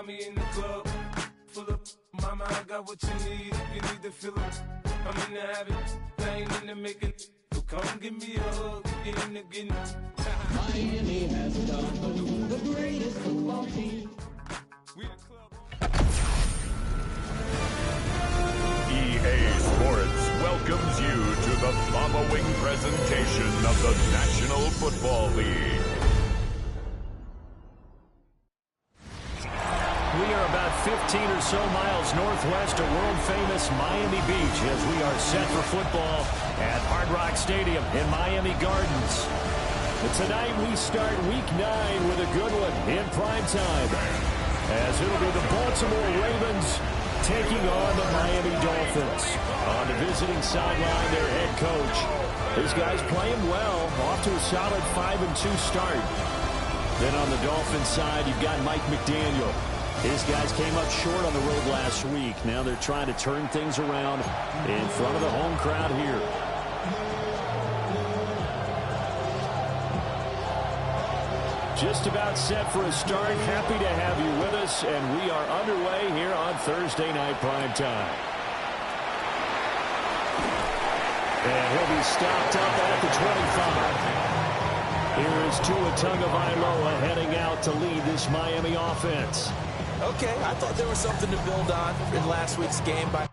Me in the club, full of mama, I got what you need. If you need to fill it, I'm in the habit. I ain't in the making. So come give me a hug. Get in the getting. Miami has done the greatest football team. We the club. EA Sports welcomes you to the following presentation of the National Football League. We are about 15 or so miles northwest of world-famous Miami Beach as we are set for football at Hard Rock Stadium in Miami Gardens. But tonight we start Week 9 with a good one in prime time, as it'll be the Baltimore Ravens taking on the Miami Dolphins. On the visiting sideline, their head coach. These guys playing well, off to a solid 5-2 start. Then on the Dolphins side, you've got Mike McDaniel. His guys came up short on the road last week. Now they're trying to turn things around in front of the home crowd here. Just about set for a start. Happy to have you with us, and we are underway here on Thursday Night Primetime. And he'll be stopped up at the 25. Here is Tua Tagovailoa heading out to lead this Miami offense. Okay, I thought there was something to build on in last week's game by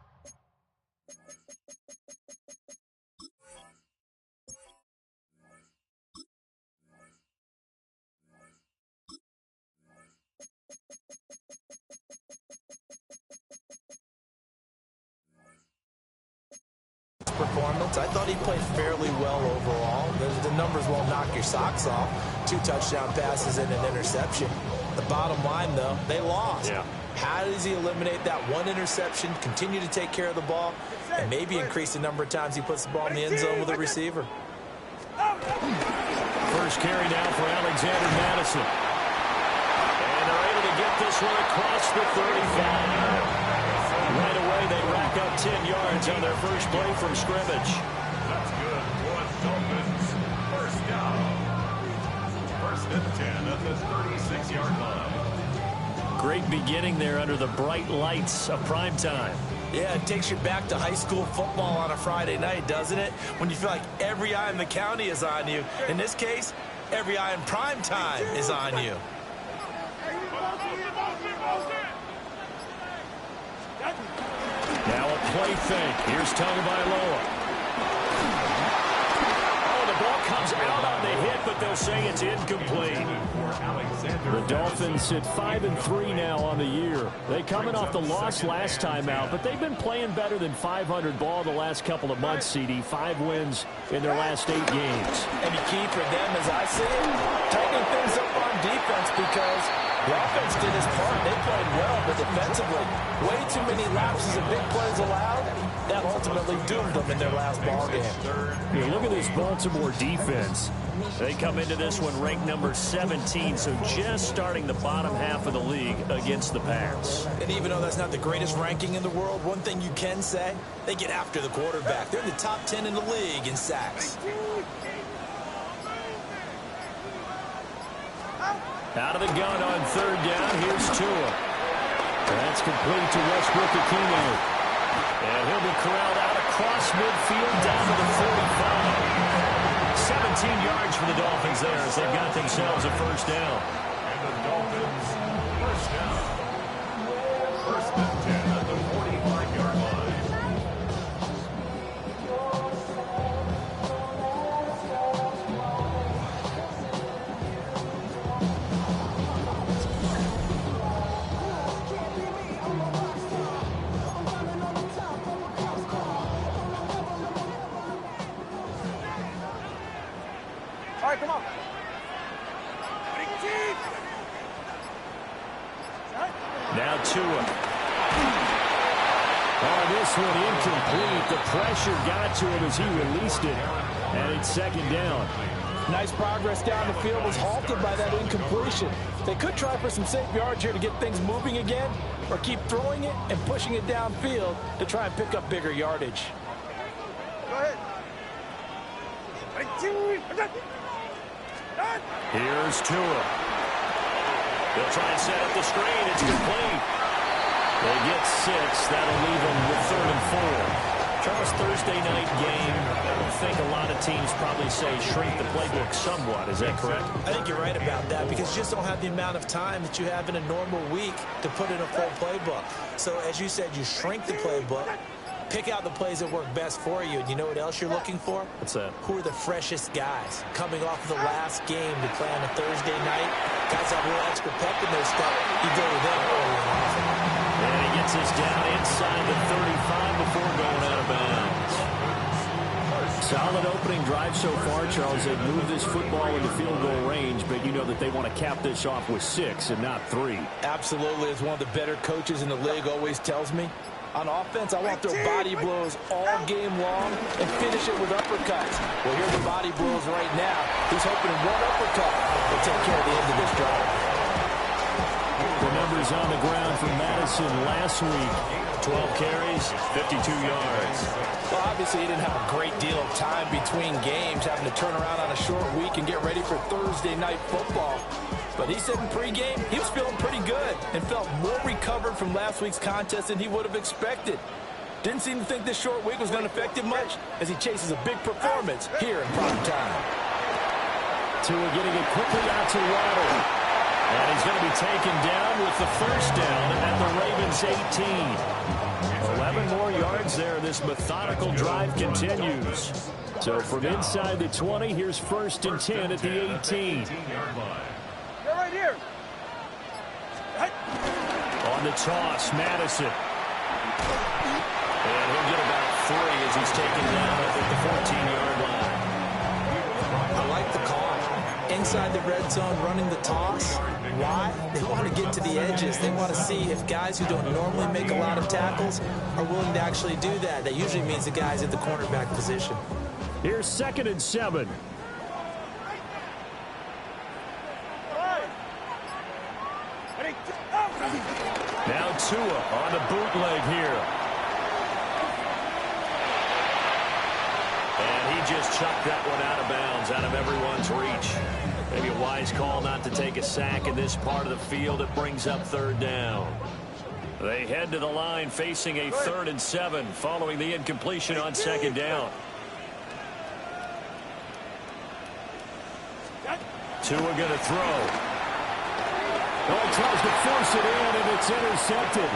performance. I thought he played fairly well overall. The numbers won't knock your socks off. 2 touchdown passes and an interception. The bottom line, though, they lost. Yeah. How does he eliminate that one interception, continue to take care of the ball, and maybe increase the number of times he puts the ball in the end zone with a receiver? First carry now for Alexander Madison. And they're able to get this one across the 35. Right away, they rack up 10 yards on their first play from scrimmage. That's good for Dolphins. First down. First and 10 at the 36-yard line. Great beginning there under the bright lights of primetime. Yeah, it takes you back to high school football on a Friday night, doesn't it? When you feel like every eye in the county is on you. In this case, every eye in primetime is on you. Now a play fake. Here's Tagovailoa. Oh, the ball comes out on the hit, but they'll say it's incomplete. The Dolphins sit 5-3 now on the year. They coming off the loss last time out, but they've been playing better than 500 ball the last couple of months, CD. 5 wins in their last 8 games. And the key for them, as I see it, tightening things up on defense, because the offense did its part. They played well, but defensively, way too many lapses of big plays allowed. That ultimately doomed them in their last ball game. Yeah, look at this Baltimore defense. They come into this one ranked number 17, so just starting the bottom half of the league against the pass. And even though that's not the greatest ranking in the world, one thing you can say, they get after the quarterback. They're in the top 10 in the league in sacks. Out of the gun on third down, here's Tua. That's complete to Westbrook-Ikhine. And he'll be corralled out across midfield down to the 45. 17 yards for the Dolphins there as they've got themselves a first down. And the Dolphins, first down. First and 10 at the 45-yard line. All right, come on. Now Tua. On this one, incomplete. The pressure got to him as he released it. And it's second down. Nice progress down the field was halted by that incompletion. They could try for some safe yards here to get things moving again, or keep throwing it and pushing it downfield to try and pick up bigger yardage. Go ahead. Here's Tua. They'll try and set up the screen. It's complete. They get 6. That'll leave them with 3rd and 4. Charles, Thursday night game, I don't think a lot of teams probably say shrink the playbook somewhat. Is that correct? I think you're right about that because you just don't have the amount of time that you have in a normal week to put in a full playbook. So, as you said, you shrink the playbook, pick out the plays that work best for you. And you know what else you're looking for? What's that? Who are the freshest guys coming off of the last game to play on a Thursday night? Guys have a little extra pep in their step. You go to them early and often. And he gets us down inside the 35 before going out of bounds. Solid opening drive so far, Charles. They've moved this football into field goal range, but you know that they want to cap this off with 6 and not 3. Absolutely. As one of the better coaches in the league always tells me, on offense, I want their body blows all game long and finish it with uppercuts. Well, here are the body blows right now. He's hoping one uppercut will take care of the end of this drive. The numbers on the ground for Madison last week. 12 carries, 52 yards. Well, obviously, he didn't have a great deal of time between games, having to turn around on a short week and get ready for Thursday night football. But he said in pregame, he was feeling pretty good and felt more recovered from last week's contest than he would have expected. Didn't seem to think this short week was going to affect him much as he chases a big performance here in prime time. Tua getting it quickly out to Waddle. And he's going to be taken down with the first down at the Ravens 18. 11 more yards there. This methodical drive continues. So from inside the 20, here's 1st and 10 at the 18. You're right here. On the toss, Madison. And he'll get about 3 as he's taken down at the 14-yard line. I like the call. Inside the red zone, running the toss. Why? They want to get to the edges. They want to see if guys who don't normally make a lot of tackles are willing to actually do that. That usually means the guys at the cornerback position. Here's 2nd and 7. Now Tua on the bootleg here. And he just chucked that one out of bounds, out of everyone's reach. Maybe a wise call not to take a sack in this part of the field. It brings up 3rd down. They head to the line facing a 3rd and 7 following the incompletion on 2nd down. Tua going to throw. Oh, tries to force it in, and it's intercepted.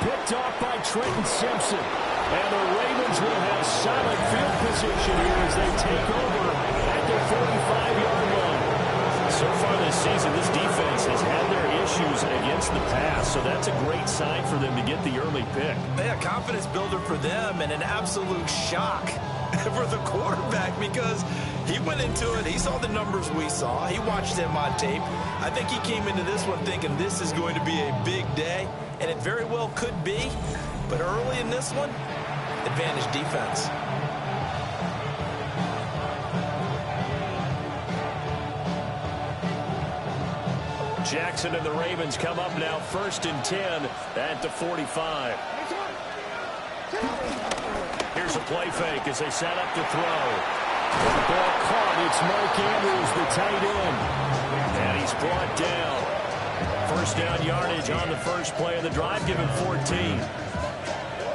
Picked off by Trenton Simpson. And the Ravens will have solid field position here as they take over at their 45-yard line. So far this season, this defense has had their issues against the pass, so that's a great sign for them to get the early pick. Yeah, confidence builder for them and an absolute shock for the quarterback because he went into it. He saw the numbers we saw. He watched them on tape. I think he came into this one thinking this is going to be a big day, and it very well could be. But early in this one, advantage defense. Jackson and the Ravens come up now 1st and 10 at the 45. Here's a play fake as they set up to throw. The ball caught. It's Mark Andrews, the tight end. And he's brought down. 1st down yardage on the first play of the drive. Give him 14.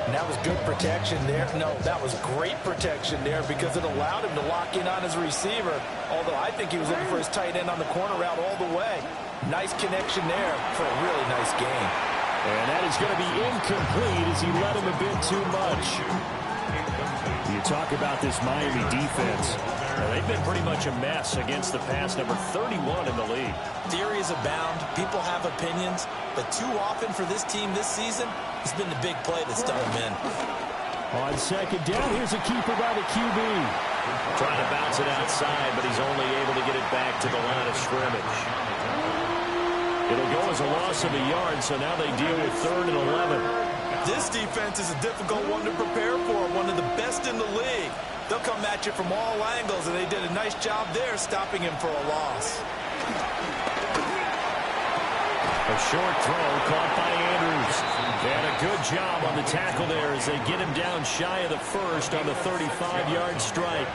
And that was good protection there. No, that was great protection there because it allowed him to lock in on his receiver. Although I think he was looking for his tight end on the corner route all the way. Nice connection there for a really nice game. And that is going to be incomplete as he led him a bit too much. You talk about this Miami defense. They've been pretty much a mess against the pass, number 31 in the league. Theories abound. People have opinions. But too often for this team this season, it's been the big play that's done them in. On 2nd down, here's a keeper by the QB. Trying to bounce it outside, but he's only able to get it back to the line of scrimmage. It'll go as a loss of a yard, so now they deal with 3rd and 11. This defense is a difficult one to prepare for, one of the best in the league. They'll come at you from all angles, and they did a nice job there stopping him for a loss. A short throw caught by Andrews. And a good job on the tackle there as they get him down shy of the first on the 35-yard strike.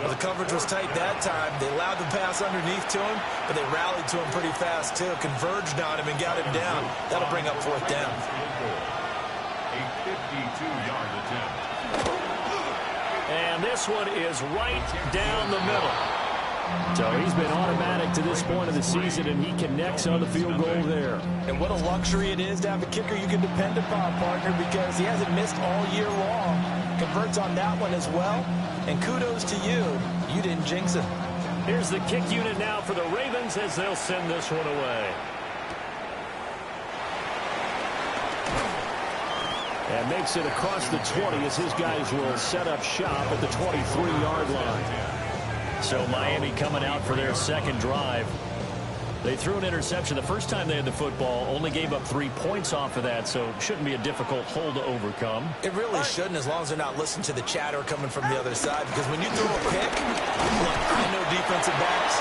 Well, the coverage was tight that time. They allowed the pass underneath to him, but they rallied to him pretty fast, too. Converged on him and got him down. That'll bring up 4th down. A 52-yard attempt. And this one is right down the middle. So he's been automatic to this point of the season, and he connects on the field goal there. And what a luxury it is to have a kicker you can depend upon, partner, because he hasn't missed all year long. Converts on that one as well. And kudos to you. You didn't jinx him. Here's the kick unit now for the Ravens as they'll send this one away. And makes it across the 20 as his guys will set up shop at the 23-yard line. So Miami coming out for their second drive. They threw an interception the first time they had the football, only gave up 3 points off of that, so it shouldn't be a difficult hole to overcome. It really shouldn't, as long as they're not listening to the chatter coming from the other side, because when you throw a pick, look, I know defensive backs,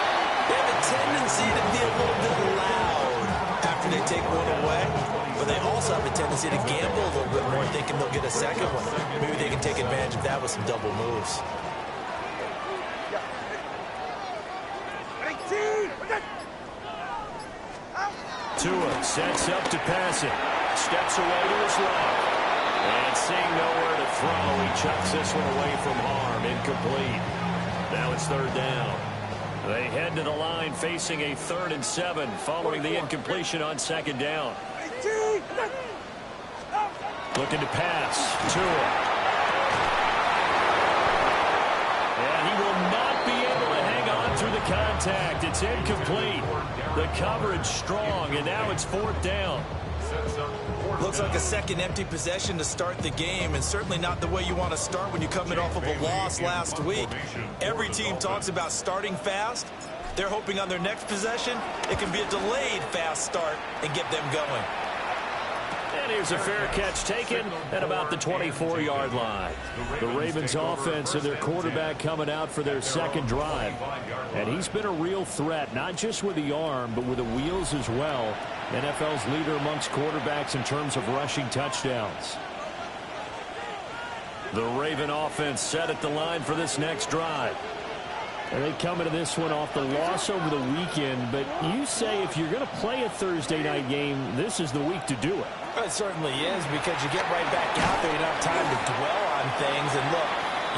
they have a tendency to be a little bit loud after they take one away, but they also have a tendency to gamble a little bit more, thinking they'll get a second one. Maybe they can take advantage of that with some double moves. Tua sets up to pass it. Steps away to his left. And seeing nowhere to throw, he chucks this one away from harm. Incomplete. Now it's 3rd down. They head to the line facing a 3rd and 7 following the incompletion on 2nd down. Looking to pass. Tua. And he will not be able to hang on through the contact. It's incomplete. The coverage strong, and now it's 4th down. Looks like a second empty possession to start the game, and certainly not the way you want to start when you're coming off of a loss last week. Every team talks about starting fast. They're hoping on their next possession, it can be a delayed fast start and get them going. And here's a fair catch taken at about the 24-yard line. The Ravens offense and their quarterback coming out for their second drive. And he's been a real threat, not just with the arm, but with the wheels as well. NFL's leader amongst quarterbacks in terms of rushing touchdowns. The Raven offense set at the line for this next drive. And they come into this one off the loss over the weekend, but you say if you're going to play a Thursday night game, this is the week to do it. It certainly is, because you get right back out there. You don't have time to dwell on things. And look,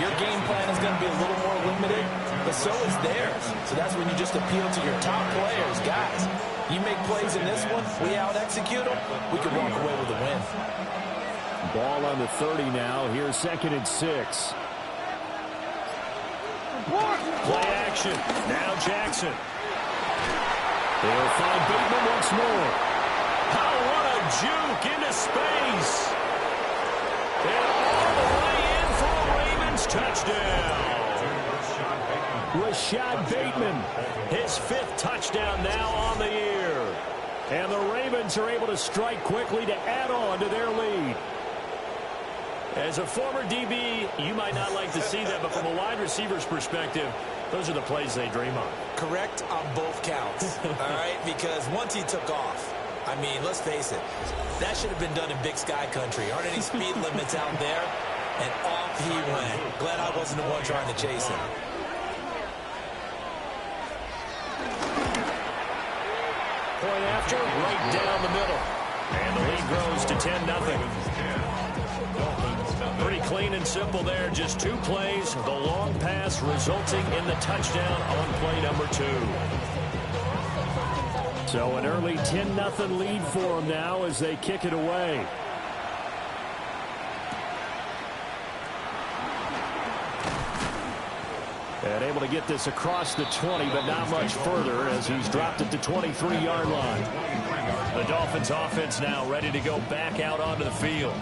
your game plan is going to be a little more limited, but so is theirs. So that's when you just appeal to your top players. Guys, you make plays in this one, we out-execute them, we could walk away with a win. Ball on the 30 now. Here's 2nd and 6. Play action. Now Jackson. They'll find Bateman once more. Oh, what a juke into space. And all the way in for a Ravens touchdown. Rashad Bateman, his 5th touchdown now on the year. And the Ravens are able to strike quickly to add on to their lead. As a former DB, you might not like to see that, but from a wide receiver's perspective, those are the plays they dream of. Correct on both counts, all right? Because once he took off, I mean, let's face it, that should have been done in Big Sky country. Aren't any speed limits out there? And off he went. Glad I wasn't the one trying to chase him. Point after, right down the middle. And the lead grows to 10-0. Pretty clean and simple there. Just 2 plays. The long pass resulting in the touchdown on play number 2. So an early 10-0 lead for them now as they kick it away. And able to get this across the 20, but not much further as he's dropped it to 23-yard line. The Dolphins offense now ready to go back out onto the field.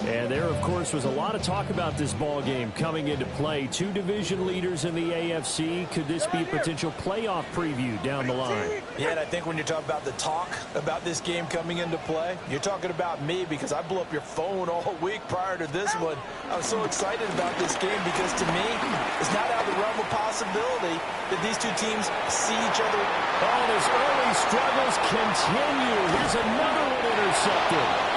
And there, of course, was a lot of talk about this ball game coming into play. 2 division leaders in the AFC. Could this be a potential playoff preview down the line? Yeah, and I think when you're talking about the talk about this game coming into play, you're talking about me, because I blew up your phone all week prior to this one. I was so excited about this game because, to me, it's not out of the realm of possibility that these 2 teams see each other. Oh, and his early struggles continue. Here's another one intercepted.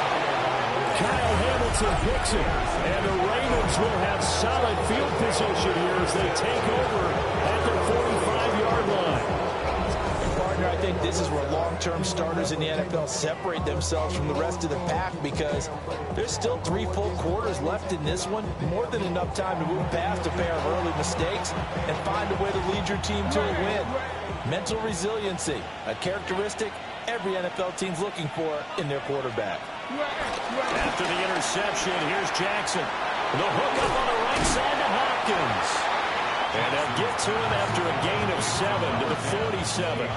Kyle Hamilton Johnson picks it. And the Ravens will have solid field position here as they take over at their 45-yard line. I think this is where long-term starters in the NFL separate themselves from the rest of the pack, because there's still 3 full quarters left in this one. More than enough time to move past a pair of early mistakes and find a way to lead your team to a win. Mental resiliency, a characteristic every NFL team's looking for in their quarterback. After the interception, here's Jackson. The hook up on the right side to Hopkins. And they'll get to him after a gain of 7 to the 47.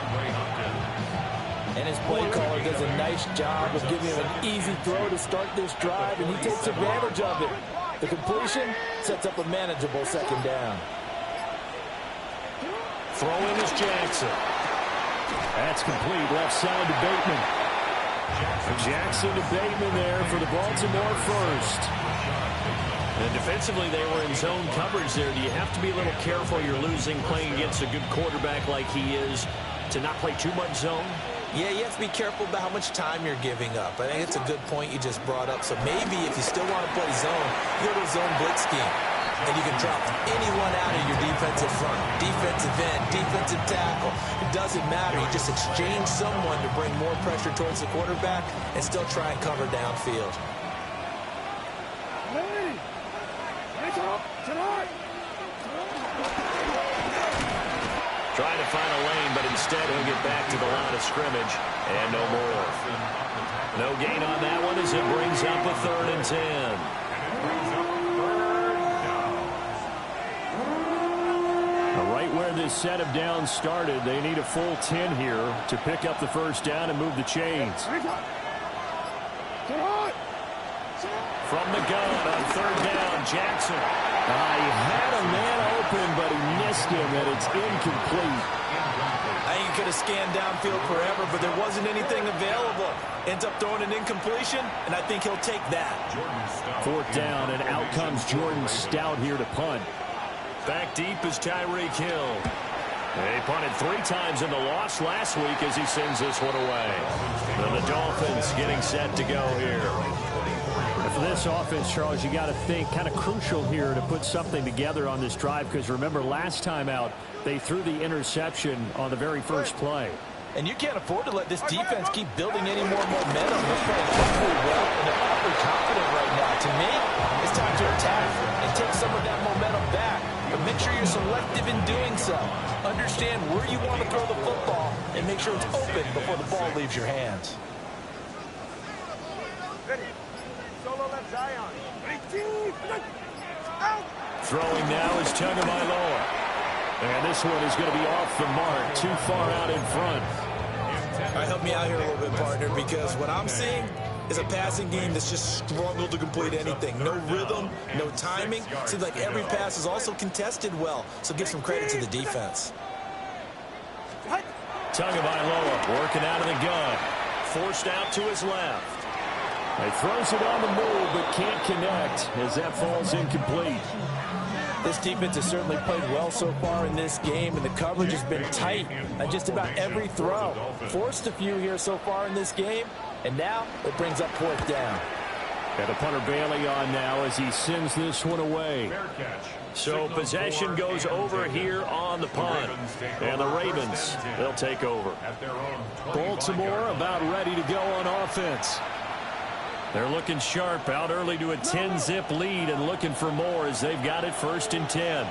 And his play caller does a nice job of giving him an easy throw to start this drive, and he takes advantage of it. The completion sets up a manageable second down. Throwing is Jackson. That's complete, left side to Bateman. Jackson to Bateman there for the Baltimore first. And defensively, they were in zone coverage there. Do you have to be a little careful? You're losing playing against a good quarterback like he is to not play too much zone? Yeah, you have to be careful about how much time you're giving up. I think it's a good point you just brought up. So maybe if you still want to play zone, you go to a zone blitz scheme. And you can drop anyone out of your defensive front, defensive end, defensive tackle. It doesn't matter. You just exchange someone to bring more pressure towards the quarterback and still try and cover downfield. Trying to find a lane, but instead he'll get back to the line of scrimmage, and no more. No gain on that one as it brings up a 3rd and 10. Right where this set of downs started, they need a full 10 here to pick up the first down and move the chains. From the gun on 3rd down, Jackson. He had a man open, but he missed him, and it's incomplete. I think he could have scanned downfield forever, but there wasn't anything available. Ends up throwing an incompletion, and I think he'll take that. 4th down, and out comes Jordan Stout here to punt. Back deep is Tyreek Hill. He punted 3 times in the loss last week as he sends this one away. And the Dolphins getting set to go here. For this offense, Charles, you got to think kind of crucial here to put something together on this drive, because remember last time out they threw the interception on the very first play. And you can't afford to let this defense keep building any more momentum. They're playing awfully well, and they're awfully confident right now. To me, it's time to attack and take some of that momentum back. But make sure you're selective in doing so. Understand where you want to throw the football and make sure it's open before the ball leaves your hands. Throwing now is Tagovailoa. And this one is going to be off the mark, too far out in front. All right, help me out here a little bit, partner, because what I'm seeing is a passing game that's just struggled to complete anything. No rhythm, no timing. Seems like every pass is also contested well, so give some credit to the defense. Tagovailoa working out of the gun. Forced out to his left. He throws it on the move, but can't connect as that falls incomplete. This defense has certainly played well so far in this game, and the coverage has been tight on just about every throw. Forced a few here so far in this game, and now it brings up 4th down. Got the punter Bailey on now as he sends this one away. So possession goes over here on the punt. And the Ravens, they'll take over. Baltimore about ready to go on offense. They're looking sharp, out early to a 10-zip lead and looking for more as they've got it 1st and 10.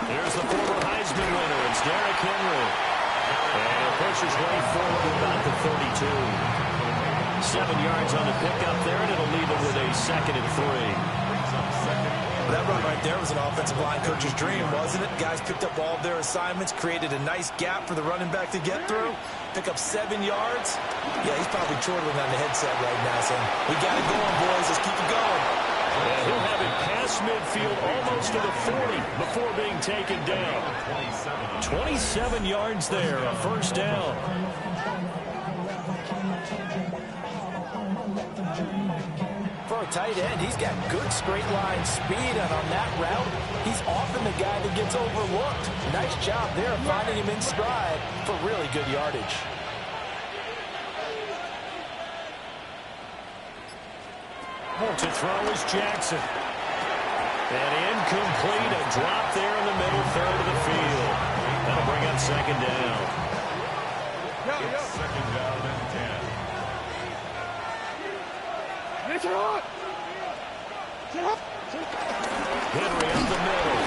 Here's the former Heisman winner. It's Derrick Henry. And he'll push his way forward to about the 32. 7 yards on the pickup there, and it'll leave him with a 2nd and 3. That run right there was an offensive line coach's dream, wasn't it? Guys picked up all of their assignments, created a nice gap for the running back to get through, pick up 7 yards. Yeah, he's probably chortling on the headset right now saying, we got it going, boys. Let's keep it going. And he'll have it past midfield almost to the 40 before being taken down. 27 yards there, a 1st down. For a tight end, he's got good straight line speed, and on that route, he's often the guy that gets overlooked. Nice job there finding him in stride for really good yardage. To throw is Jackson. And incomplete, a drop there in the middle third of the field. That'll bring up second down. It's second down and 10. Henry up the middle.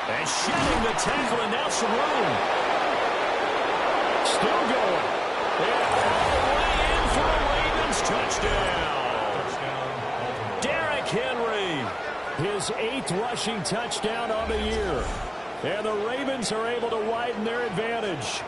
And shedding the tackle, and now some room. Still going. And all the way in for a Ravens touchdown. Derrick Henry, his 8th rushing touchdown on the year. And the Ravens are able to widen their advantage.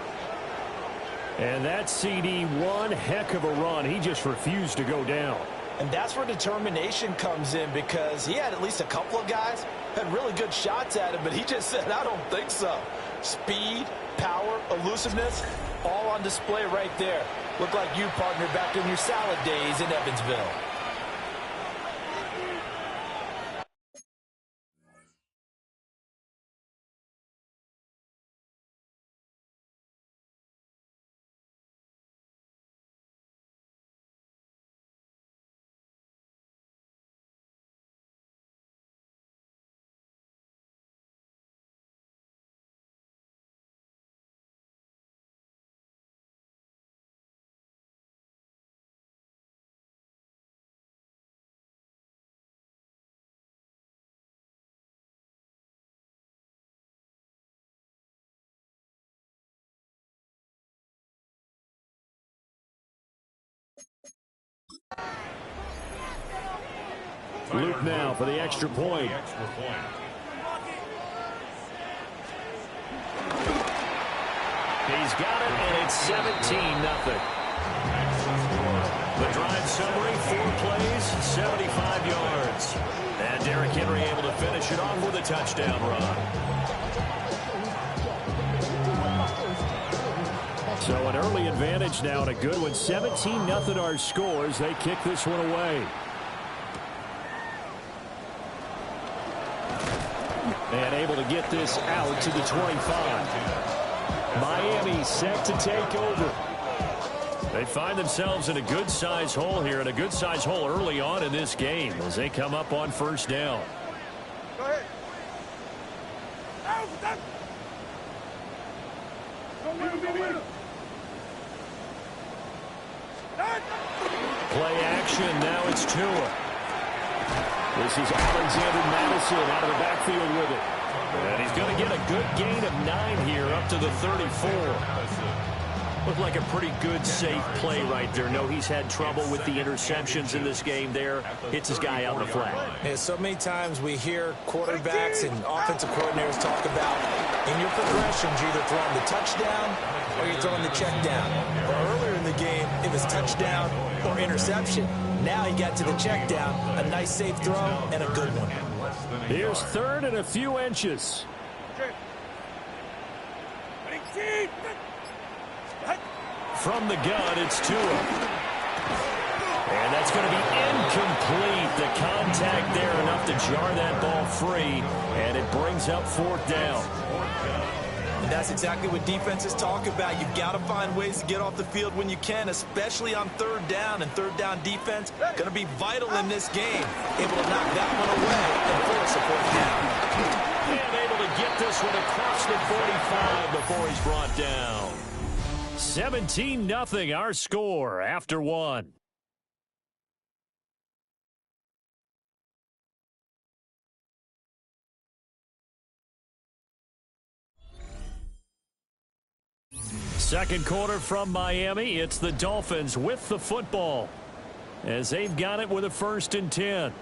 And that CD, one heck of a run. He just refused to go down. And that's where determination comes in, because he had at least a couple of guys had really good shots at him, but he just said, I don't think so. Speed, power, elusiveness, all on display right there. Look like you, partner, back in your salad days in Evansville. Luke now for the extra point. He's got it, and it's 17-0. The drive summary, 4 plays, 75 yards. And Derrick Henry able to finish it off with a touchdown run. So an early advantage now, and a good one. 17-0 our scores. They kick this one away. And able to get this out to the 25. Miami set to take over. They find themselves in a good-sized hole here, and a good-sized hole early on in this game as they come up on first down. Go ahead. Play action. Now it's Tua. This is Alexander Madison out of the backfield with it. And he's going to get a good gain of 9 here up to the 34. Looked like a pretty good, safe play right there. No, he's had trouble with the interceptions in this game there. Hits his guy out in the flat. Yeah, so many times we hear quarterbacks and offensive coordinators talk about in your progressions, you're either throwing the touchdown or you're throwing the check down. But earlier in the game, it was touchdown or interception. Now he got to the check down, a nice safe throw, and a good one. Here's third and a few inches. From the gun, it's Tua. And that's going to be incomplete. The contact there enough to jar that ball free, and it brings up 4th down. And that's exactly what defenses talk about. You've got to find ways to get off the field when you can, especially on 3rd down. And 3rd down defense going to be vital in this game. Able to knock that one away and force a 4th down. And able to get this one across the 45 before he's brought down. 17-0 our score after 1. Second quarter from Miami. It's the Dolphins with the football as they've got it with a 1st and 10.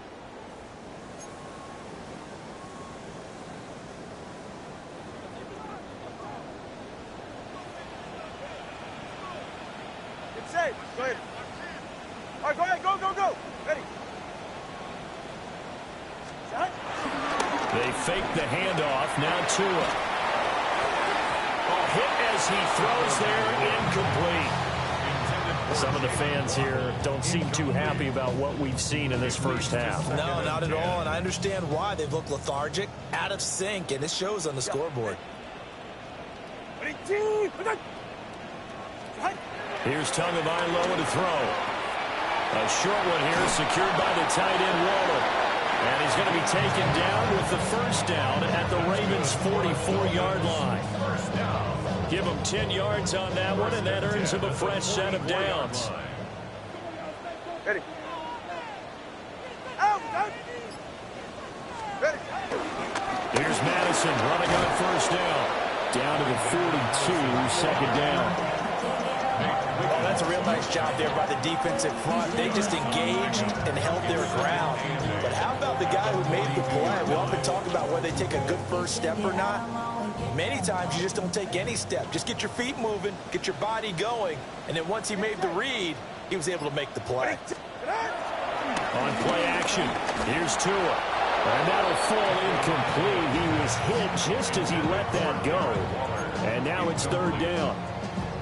It's safe. Go ahead. All right, go ahead. Go, go, go. Ready. Set. They fake the handoff. Now Tua. Hit as he throws there, incomplete. Some of the fans here don't seem too happy about what we've seen in this first half. No, not at all, and I understand why. They've looked lethargic, out of sync, and it shows on the scoreboard. Here's Tagovailoa to throw. A short one here, secured by the tight end, Waller. And he's going to be taken down with the first down at the Ravens' 44-yard line. Give him 10 yards on that one, and that earns him a fresh set of downs. Ready. Out. Ready. Here's Madison running on first down. Down to the 42, second down. Well, that's a real nice job there by the defensive front. They just engaged and held their ground. But how about the guy who made the play? We often talk about whether they take a good first step or not. Many times you just don't take any step. Just get your feet moving, get your body going, and then once he made the read, he was able to make the play. On play action, here's Tua. And that'll fall incomplete. He was hit just as he let that go. And now it's third down.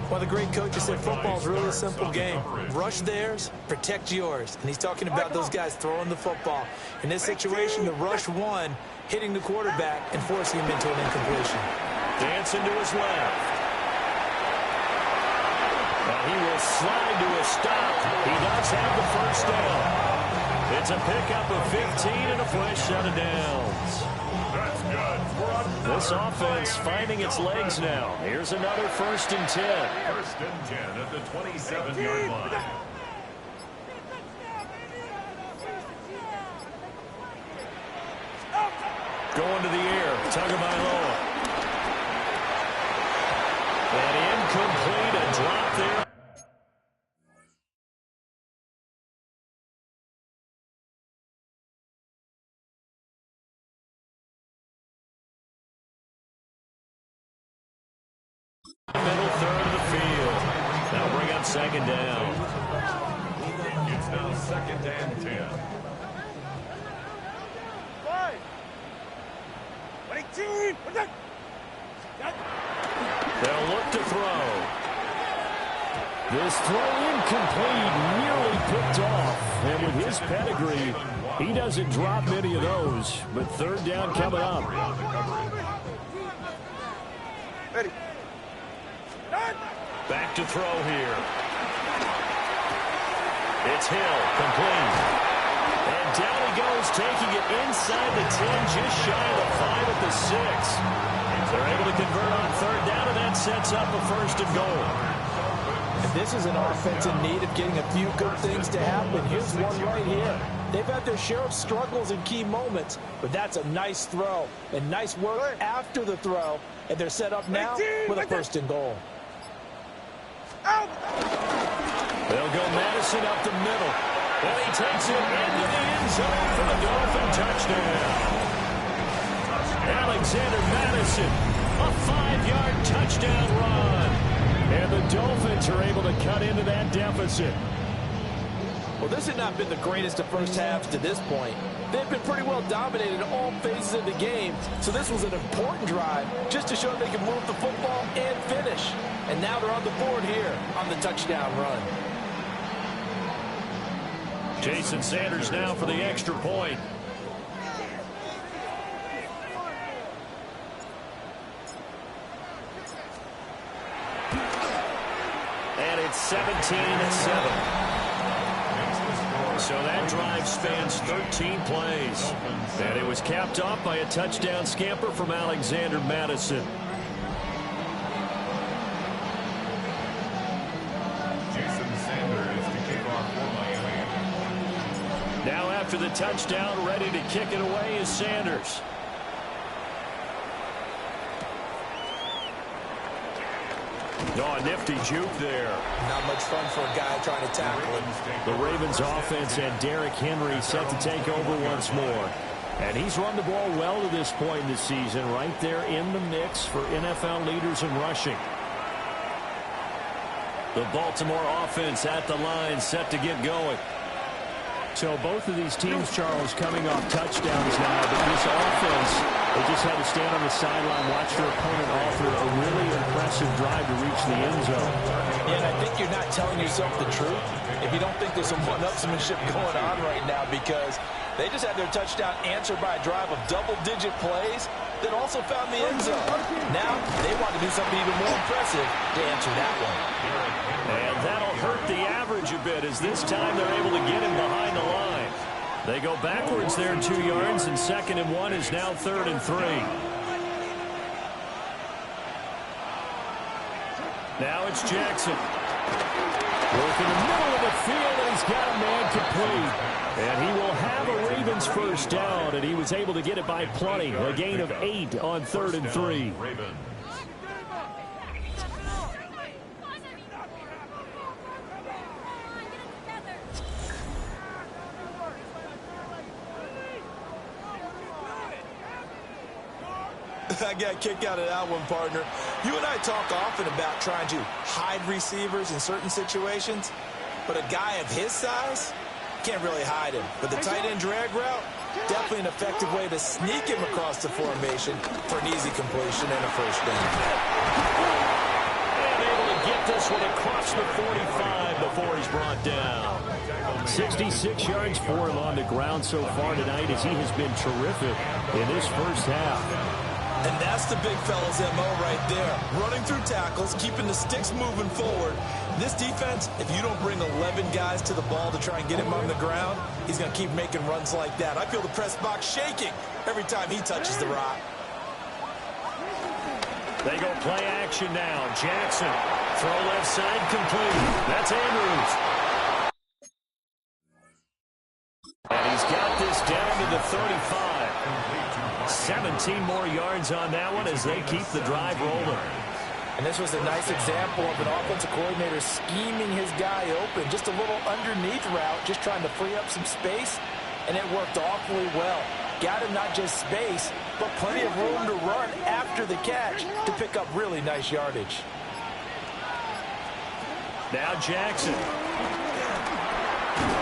One of the great coaches said football's really a simple game. Rush theirs, protect yours. And he's talking about those guys throwing the football. In this situation, the rush one, hitting the quarterback and forcing him into an incompletion. Dancing to his left. And he will slide to a stop. He does have the first down. It's a pickup of 15 and a fresh set of downs. That's good. This offense finding its legs now. Here's another 1st and 10. 1st and 10 at the 27-yard line. Going to the air, Tagovailoa. And incomplete, a drop there. Middle third of the field. Now bring up second down. It's now 2nd and 10. 5. 22. They'll look to throw. This throw incomplete, nearly picked off. And with his pedigree, he doesn't drop many of those. But third down coming up. Ready. Back to throw here. It's Hill, complete. And down he goes, taking it inside the 10, just shy of the 5 at the 6. They're able to convert on third down, and that sets up a 1st and goal. And this is an offense in need of getting a few good things to happen. Here's one right here. They've had their share of struggles in key moments, but that's a nice throw and nice work after the throw. And they're set up now with a 1st and goal. Out. They'll go Madison up the middle. And he takes it into the end zone for the Dolphin touchdown. Alexander Madison, a 5-yard touchdown run. And the Dolphins are able to cut into that deficit. Well, this had not been the greatest of first halves to this point. They've been pretty well dominated in all phases of the game, so this was an important drive just to show they can move the football and finish. And now they're on the board here on the touchdown run. Jason Sanders now for the extra point. And it's 17-7. So that drive spans 13 plays. And it was capped off by a touchdown scamper from Alexander Madison. Jason Sanders to kick off for Miami. Now after the touchdown, ready to kick it away is Sanders. Oh, a nifty juke there. Not much fun for a guy trying to tackle him. The Ravens offense and Derrick Henry set to take over once more. And he's run the ball well to this point in the season, right there in the mix for NFL leaders in rushing. The Baltimore offense at the line, set to get going. So both of these teams, Charles, coming off touchdowns now, but this offense, they just had to stand on the sideline, watch their opponent offer a really impressive drive to reach the end zone. Yeah, and I think you're not telling yourself the truth if you don't think there's some one-upsmanship going on right now, because they just had their touchdown answered by a drive of double-digit plays that also found the end zone. Now they want to do something even more impressive to answer that one. And that'll hurt the average a bit, as this time they're able to get him behind the line. They go backwards there 2 yards, and 2nd and 1 is now 3rd and 3. Now it's Jackson. Work in the middle of the field, and he's got a man complete. And he will have a Ravens first down, and he was able to get it by plenty. A gain of 8 on 3rd and 3. I got a kick out of that one, partner. You and I talk often about trying to hide receivers in certain situations, but a guy of his size can't really hide him. But the tight end drag route, definitely an effective way to sneak him across the formation for an easy completion and a first down. And able to get this one across the 45 before he's brought down. 66 yards for him on the ground so far tonight, as he has been terrific in this first half. And that's the big fella's MO right there. Running through tackles, keeping the sticks moving forward. This defense, if you don't bring 11 guys to the ball to try and get him on the ground, he's going to keep making runs like that. I feel the press box shaking every time he touches the rock. They go play action now. Jackson, throw left side, complete. That's Andrews. And he's got this down to the 35. 17 more yards on that one as they keep the drive rolling. And this was a nice example of an offensive coordinator scheming his guy open. Just a little underneath route, just trying to free up some space, and it worked awfully well. Got him not just space, but plenty of room to run after the catch to pick up really nice yardage. Now Jackson.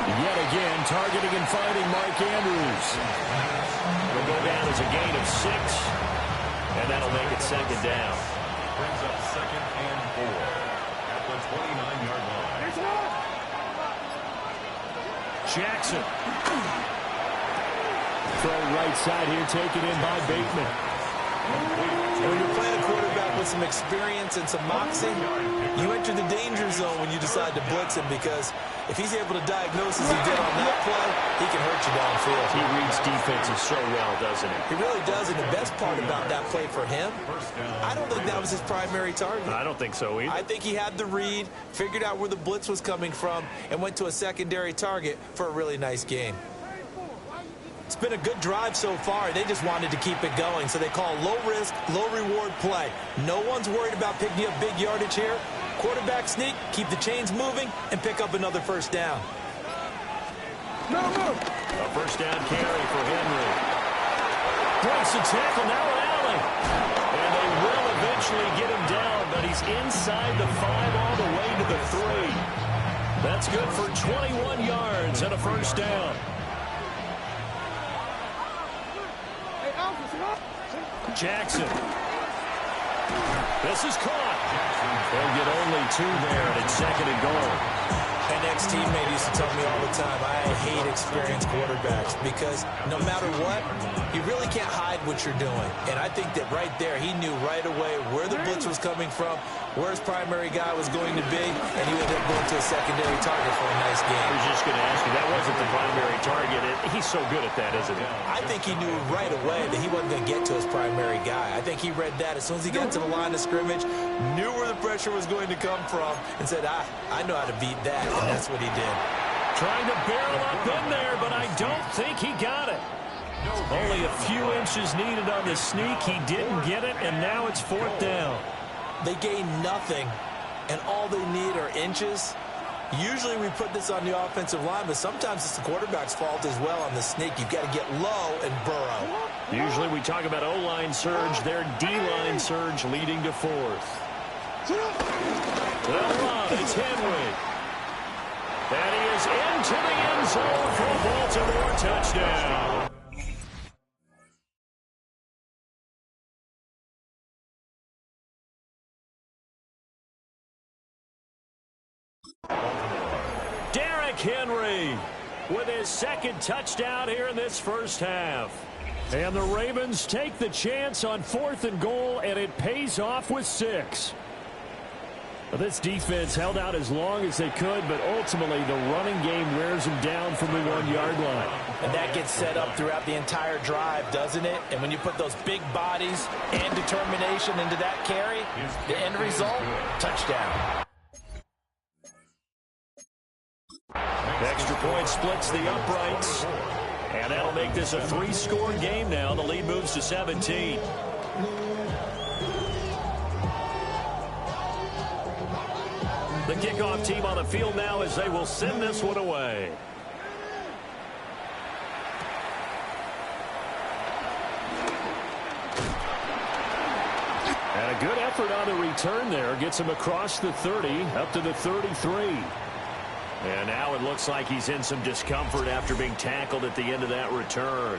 Yet again, targeting and finding Mark Andrews. Will go down as a gain of 6, and that'll make it 2nd down. Brings up 2nd and 4 at the 29-yard line. Jackson. Throw right side here, taken in by Bateman. When you're playing a quarterback with some experience and some moxie, you enter the danger zone when you decide to blitz him, because if he's able to diagnose as he did on that play, he can hurt you downfield. He reads defenses so well, doesn't he? He really does, and the best part about that play for him, I don't think that was his primary target. I don't think so either. I think he had the read, figured out where the blitz was coming from, and went to a secondary target for a really nice gain. It's been a good drive so far. They just wanted to keep it going, so they call low-risk, low-reward play. No one's worried about picking up big yardage here. Quarterback sneak, keep the chains moving, and pick up another first down. A first down carry for Henry. Breaks the tackle, now an alley. And they will eventually get him down, but he's inside the 5 all the way to the 3. That's good for 21 yards and a first down. Jackson. This is caught. They'll get only 2 there, and it's 2nd and goal. An ex-teammate used to tell me all the time, I hate experienced quarterbacks, because no matter what, you really can't hide what you're doing. And I think that right there, he knew right away where the blitz was coming from, where his primary guy was going to be, and he ended up going to a secondary target for a nice game. I was just going to ask you, that wasn't the primary target. He's so good at that, isn't he? I think he knew right away that he wasn't going to get to his primary guy. I think he read that as soon as he got to the line of scrimmage, knew where the pressure was going to come from, and said, I know how to beat that, and that's what he did. Trying to barrel up in there, but I don't think he got it. Only a few inches needed on the sneak. He didn't get it, and now it's 4th down. They gain nothing, and all they need are inches. Usually we put this on the offensive line, but sometimes it's the quarterback's fault as well on the sneak. You've got to get low and burrow. Usually we talk about O-line surge, their D-line surge leading to 4th. They'll run. It's Henry. And he is into the end zone for a Baltimore touchdown. Derrick Henry with his 2nd touchdown here in this first half. And the Ravens take the chance on 4th and goal, and it pays off with 6. Well, this defense held out as long as they could, but ultimately the running game wears them down from the 1-yard line. And that gets set up throughout the entire drive, doesn't it? And when you put those big bodies and determination into that carry, the end result, touchdown. The extra point splits the uprights, and that'll make this a 3-score game now. The lead moves to 17. The kickoff team on the field now as they will send this one away. And a good effort on the return there. Gets him across the 30, up to the 33. And now it looks like he's in some discomfort after being tackled at the end of that return.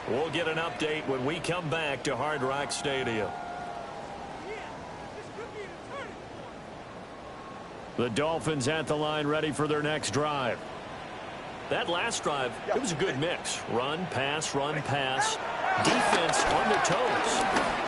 We'll get an update when we come back to Hard Rock Stadium. The Dolphins at the line ready for their next drive. That last drive, it was a good mix. Run, pass, defense on their toes.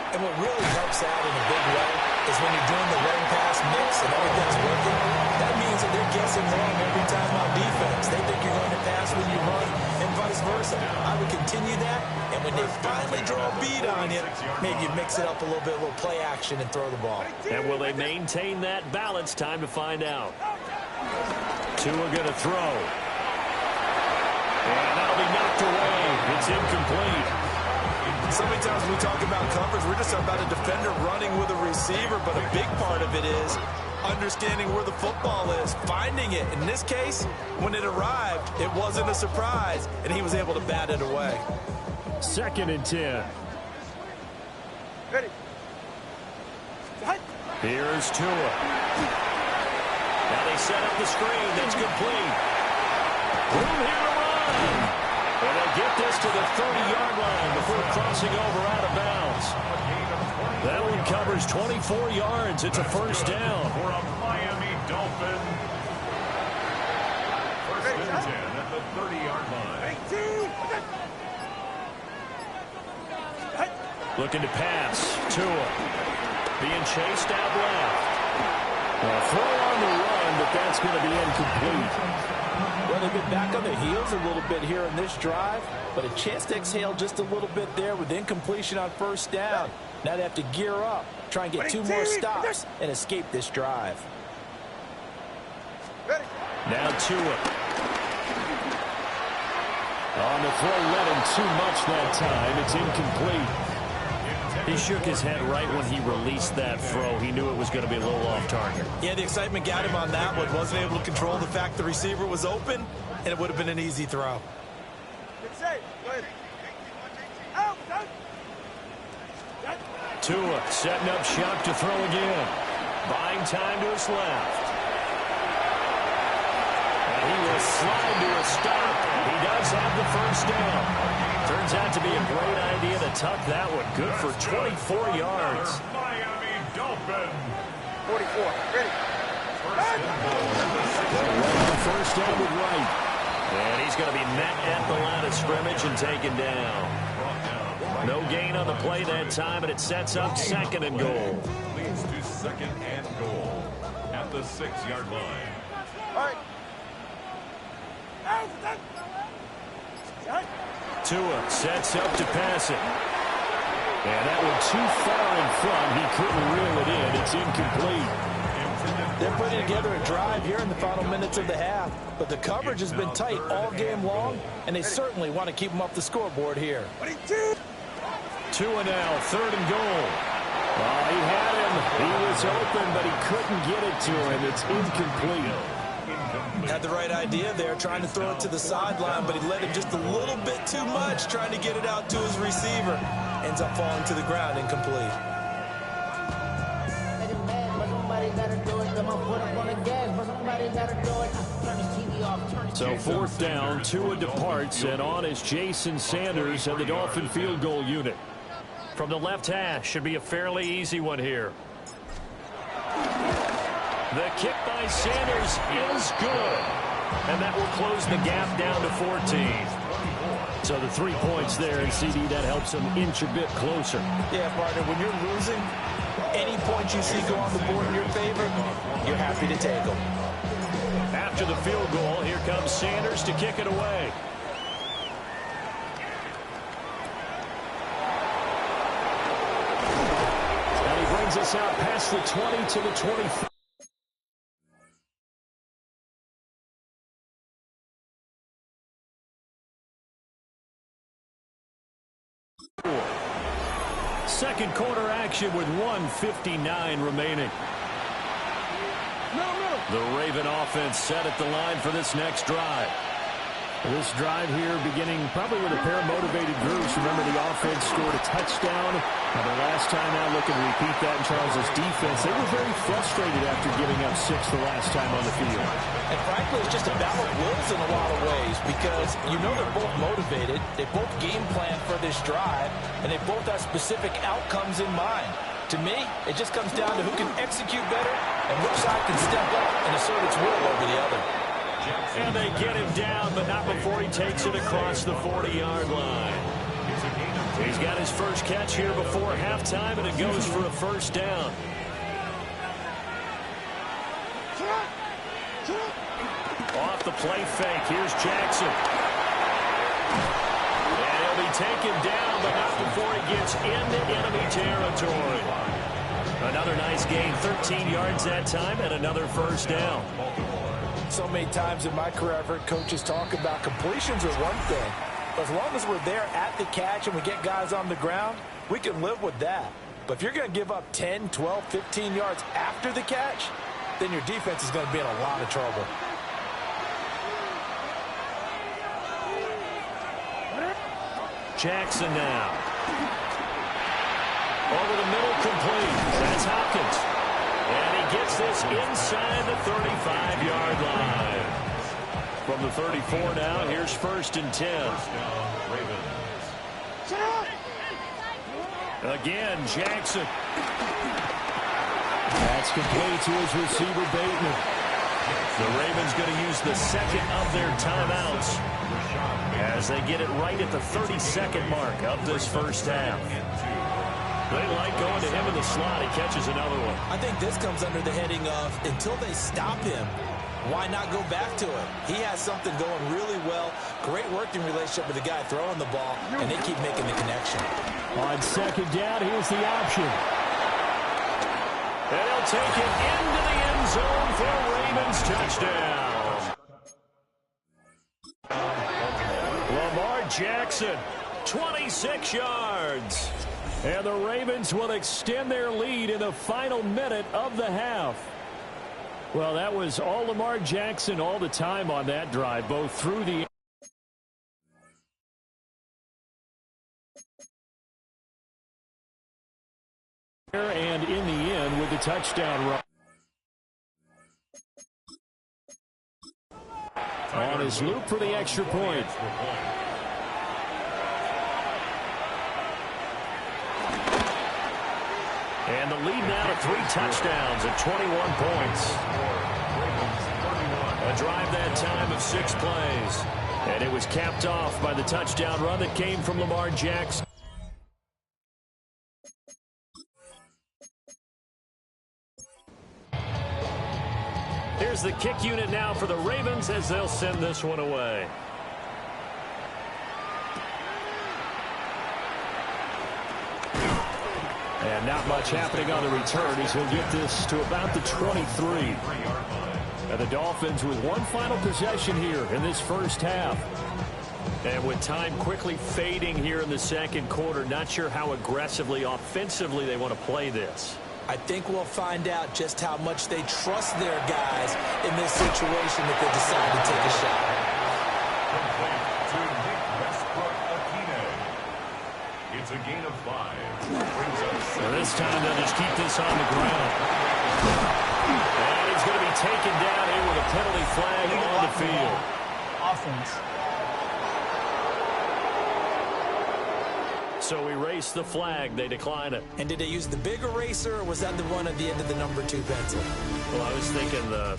And what really helps out in a big way is when you're doing the run-pass mix and everything's working, that means that they're guessing wrong every time on defense. They think you're going to pass when you run and vice versa. I would continue that, and when they finally draw a beat on you, maybe you mix it up a little bit, a little play action, and throw the ball. And will they maintain that balance? Time to find out. Tua going to throw. And that'll be knocked away. It's incomplete. So many times when we talk about coverage, we're just about a defender running with a receiver, but a big part of it is understanding where the football is, finding it. In this case, when it arrived, it wasn't a surprise, and he was able to bat it away. 2nd and 10. Ready. Here's Tua. Now they set up the screen. That's complete. Room here to run. And they'll get this to the 30-yard line before crossing over out of bounds. That one covers 24 yards. It's a first down. For a Miami Dolphin. First and 10 at the 30-yard line. Looking to pass. Tua being chased out left. A throw on the run, but that's going to be incomplete. Well, they've been back on their heels a little bit here in this drive, but a chance to exhale just a little bit there with incompletion on first down. Now they have to gear up, try and get 2 more stops, and escape this drive. Now Tua. On the throw, led him too much that time. It's incomplete. He shook his head right when he released that throw. He knew it was going to be a little off target. Yeah, the excitement got him on that one. Wasn't able to control the fact the receiver was open, and it would have been an easy throw. Tua setting up shop to throw again. Buying time to his left. And he will slide to a stop. He does have the first down. Turns out to be a great idea to tuck that one. Good for 24 yards. Miami Dolphin. 44. Ready. First down with Wright. And he's going to be met at the line of scrimmage and taken down. No gain on the play that time, and it sets up 2nd and goal. Leads to 2nd and goal at the 6-yard line. All right. Tua sets up to pass it. And that one too far in front. He couldn't reel it in. It's incomplete. They're putting together a drive here in the final minutes of the half, but the coverage has been tight all game long, and they certainly want to keep them up the scoreboard here. Tua now, 3rd and goal. He had him. He was open, but he couldn't get it to him. It's incomplete. Had the right idea there, trying to throw it to the sideline, but he led him just a little bit too much, trying to get it out to his receiver. Ends up falling to the ground, incomplete. So 4th down, Tua departs, and on is Jason Sanders and the Dolphin field goal unit. From the left hash, should be a fairly easy one here. The kick by Sanders is good. And that will close the gap down to 14. So the 3 points there, and CD, that helps them inch a bit closer. Yeah, partner, when you're losing, any points you see go on the board in your favor, you're happy to take them. After the field goal, here comes Sanders to kick it away. And he brings us out past the 20 to the 24. Second quarter action with 1:59 remaining. The Raven offense set at the line for this next drive. This drive here beginning probably with a pair of motivated groups. Remember, the offense scored a touchdown. And the last time out, looking to repeat that in Charles' defense. They were very frustrated after giving up 6 the last time on the field. And frankly, it's just a battle of wills in a lot of ways because you know they're both motivated. They both game plan for this drive, and they both have specific outcomes in mind. To me, it just comes down to who can execute better and which side can step up and assert its will over the other. And they get him down, but not before he takes it across the 40-yard line. He's got his first catch here before halftime, and it goes for a first down. Off the play fake, here's Jackson. And he'll be taken down, but not before he gets into enemy territory. Another nice gain, 13 yards that time, and another first down. So many times in my career, I've heard coaches talk about completions are one thing. But as long as we're there at the catch and we get guys on the ground, we can live with that. But if you're going to give up 10, 12, 15 yards after the catch, then your defense is going to be in a lot of trouble. Jackson now. Over the middle, complete. That's Hopkins. And he gets this inside the 35-yard line. From the 34 now, here's 1st and 10. Again, Jackson. That's complete to his receiver, Bateman. The Ravens going to use the second of their timeouts as they get it right at the 32nd mark of this first half. They like going to him in the slot. He catches another one. I think this comes under the heading of until they stop him, why not go back to it? He has something going really well. Great working relationship with the guy throwing the ball, and they keep making the connection. On second down, here's the option. And he'll take it into the end zone for a Ravens touchdown. Lamar Jackson, 26 yards. And the Ravens will extend their lead in the final minute of the half. Well, that was all Lamar Jackson all the time on that drive, both through the air and in the end with the touchdown run. On his loop for the extra point. And the lead now to 3 touchdowns at 21 points. A drive that time of 6 plays. And it was capped off by the touchdown run that came from Lamar Jackson. Here's the kick unit now for the Ravens as they'll send this one away. And not much happening on the return as he'll get this to about the 23. And the Dolphins with one final possession here in this first half. And with time quickly fading here in the second quarter, not sure how aggressively, offensively they want to play this. I think we'll find out just how much they trust their guys in this situation if they decide to take a shot. It's a gain of 5. Well, this time they'll just keep this on the ground. And he's going to be taken down here with a penalty flag on the field. Offense. so erase the flag. They decline it. And did they use the big eraser, or was that the one at the end of the number 2 pencil? Well, I was thinking the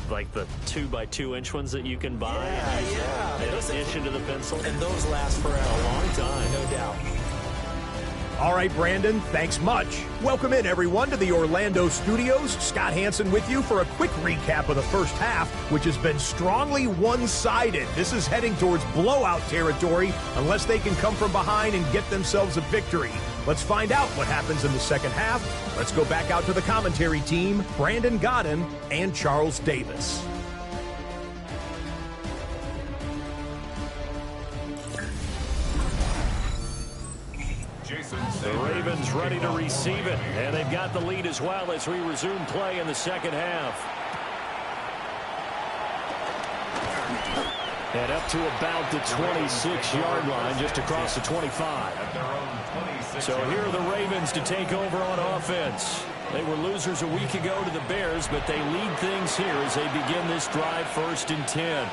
2x2-inch ones that you can buy. Yeah. In addition to the pencil. And those last forever. A long time. No doubt. All right, Brandon, thanks much. Welcome in, everyone, to the Orlando studios. Scott Hansen with you for a quick recap of the first half, which has been strongly one-sided. This is heading towards blowout territory unless they can come from behind and get themselves a victory. Let's find out what happens in the second half. Let's go back out to the commentary team, Brandon Godden and Charles Davis. The Ravens ready to receive it, and they've got the lead as well as we resume play in the second half. And up to about the 26-yard line, just across the 25. So here are the Ravens to take over on offense. They were losers a week ago to the Bears, but they lead things here as they begin this drive 1st and 10.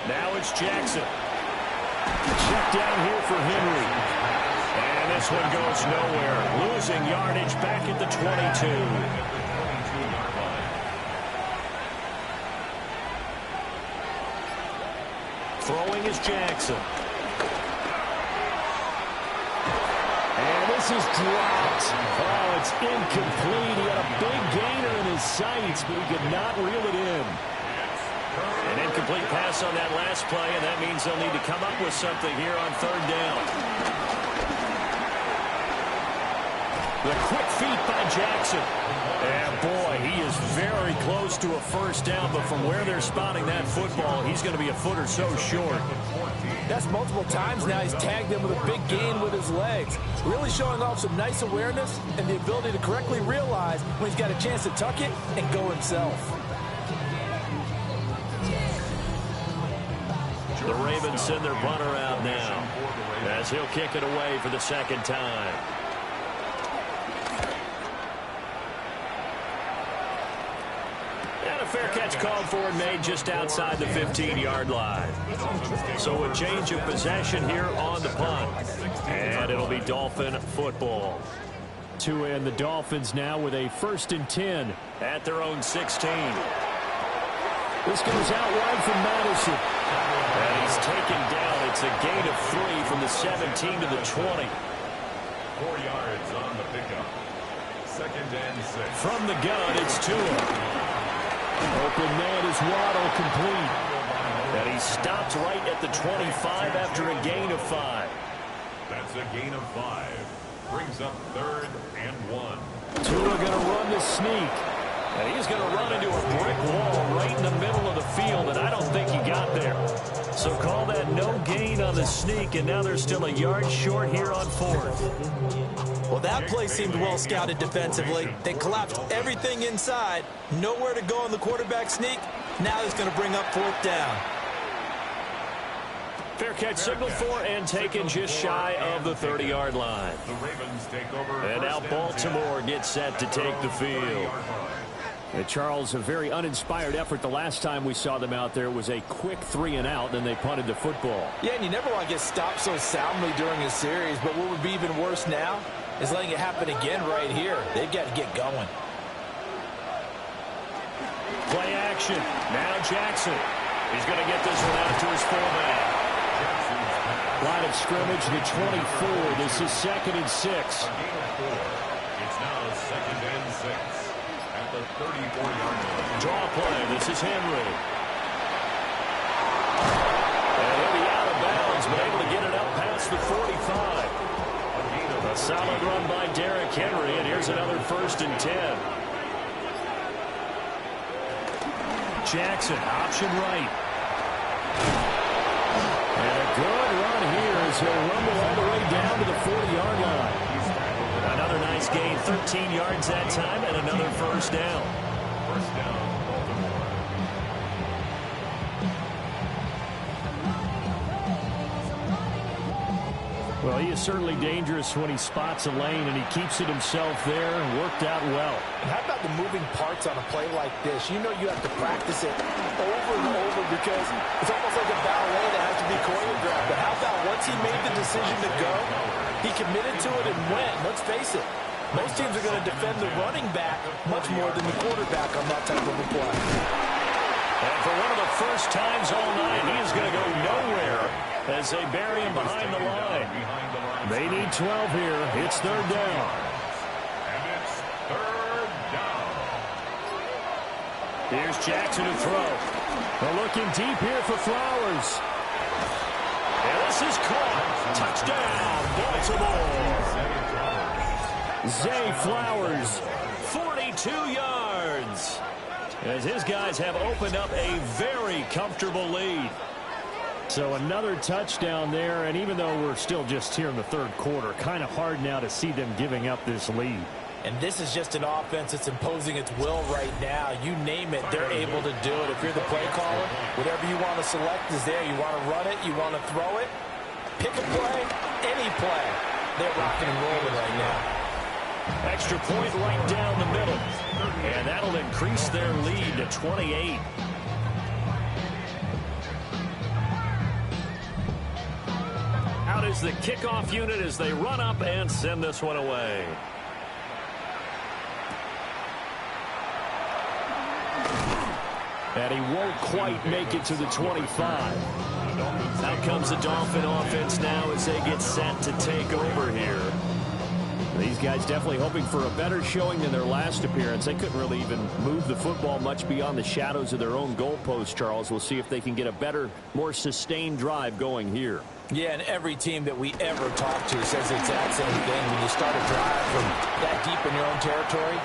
Now it's Jackson. Check down here for Henry. And this one goes nowhere. Losing yardage back at the 22. Throwing is Jackson. And this is dropped. Oh, it's incomplete. He had a big gainer in his sights, but he could not reel it in. An incomplete pass on that last play, and that means they'll need to come up with something here on 3rd down. The quick feet by Jackson. And boy, he is very close to a 1st down, but from where they're spotting that football, he's going to be a foot or so short. That's multiple times now he's tagged him with a big gain with his legs. Really showing off some nice awareness and the ability to correctly realize when he's got a chance to tuck it and go himself. The Ravens send their punter out now as he'll kick it away for the 2nd time. And a fair catch called for and made just outside the 15-yard line. So a change of possession here on the punt. And it'll be Dolphin football. To end the Dolphins now with a 1st and 10 at their own 16. This goes out wide from Madison. And he's taken down. It's a gain of 3 from the 17 to the 20. 4 yards on the pickup. 2nd and 6. From the gun, it's Tua. Open man is Waddle, complete. And he stopped right at the 25 after a gain of 5. That's a gain of 5. Brings up 3rd and 1. Tua going to run the sneak. And he's going to run into a brick wall right in the middle of the field, and I don't think he got there. So call that no gain on the sneak, and now they're still a yard short here on 4th. Well, that play seemed well scouted defensively. They collapsed everything inside. Nowhere to go on the quarterback sneak. Now it's going to bring up 4th down. Fair catch signaled for and taken just shy of the 30-yard line. The Ravens take over. And now Baltimore gets set to take the field. Charles, a very uninspired effort. The last time we saw them out there was a quick 3-and-out, then they punted the football. Yeah, and you never want to get stopped so soundly during a series, but what would be even worse now is letting it happen again right here. They've got to get going. Play action. Now Jackson. He's going to get this one out to his fullback. Line of scrimmage, the 24. This is 2nd and 6. It's now 2nd and 6 at the 34-yard line. Draw play. This is Henry. And he'll be out of bounds, but able to get it up past the 45. A solid run by Derrick Henry, and here's another 1st and 10. Jackson, option right. And a good run here as he'll rumble all the way down to the 40-yard line. Another nice gain, 13 yards that time, and another 1st down. First down. Well, he is certainly dangerous when he spots a lane, and he keeps it himself there and worked out well. And how about the moving parts on a play like this? You know you have to practice it over and over because it's almost like a ballet that has to be choreographed. But how about once he made the decision to go, he committed to it and went. Let's face it, most teams are going to defend the running back much more than the quarterback on that type of a play. And for one of the first times all night, he is going to go nowhere as they bury him behind the line. They need 12 here. It's third down. And it's third down. Here's Jackson to throw. They're looking deep here for Flowers. And this is caught. Touchdown, Baltimore. Zay Flowers, 42 yards. As his guys have opened up a very comfortable lead. So another touchdown there, and even though we're still just here in the third quarter, kind of hard now to see them giving up this lead. And this is just an offense that's imposing its will right now. You name it, they're able to do it. If you're the play caller, whatever you want to select is there. You want to run it, you want to throw it, pick a play, any play. They're rocking and rolling right now. Extra point right down the middle. And that'll increase their lead to 28. Out is the kickoff unit as they run up and send this one away. And he won't quite make it to the 25. Out comes the Dolphin offense now as they get set to take over here. These guys definitely hoping for a better showing than their last appearance. They couldn't really even move the football much beyond the shadows of their own goalpost, Charles. We'll see if they can get a better, more sustained drive going here. Yeah, and every team that we ever talk to says the exact same thing. When you start a drive from that deep in your own territory,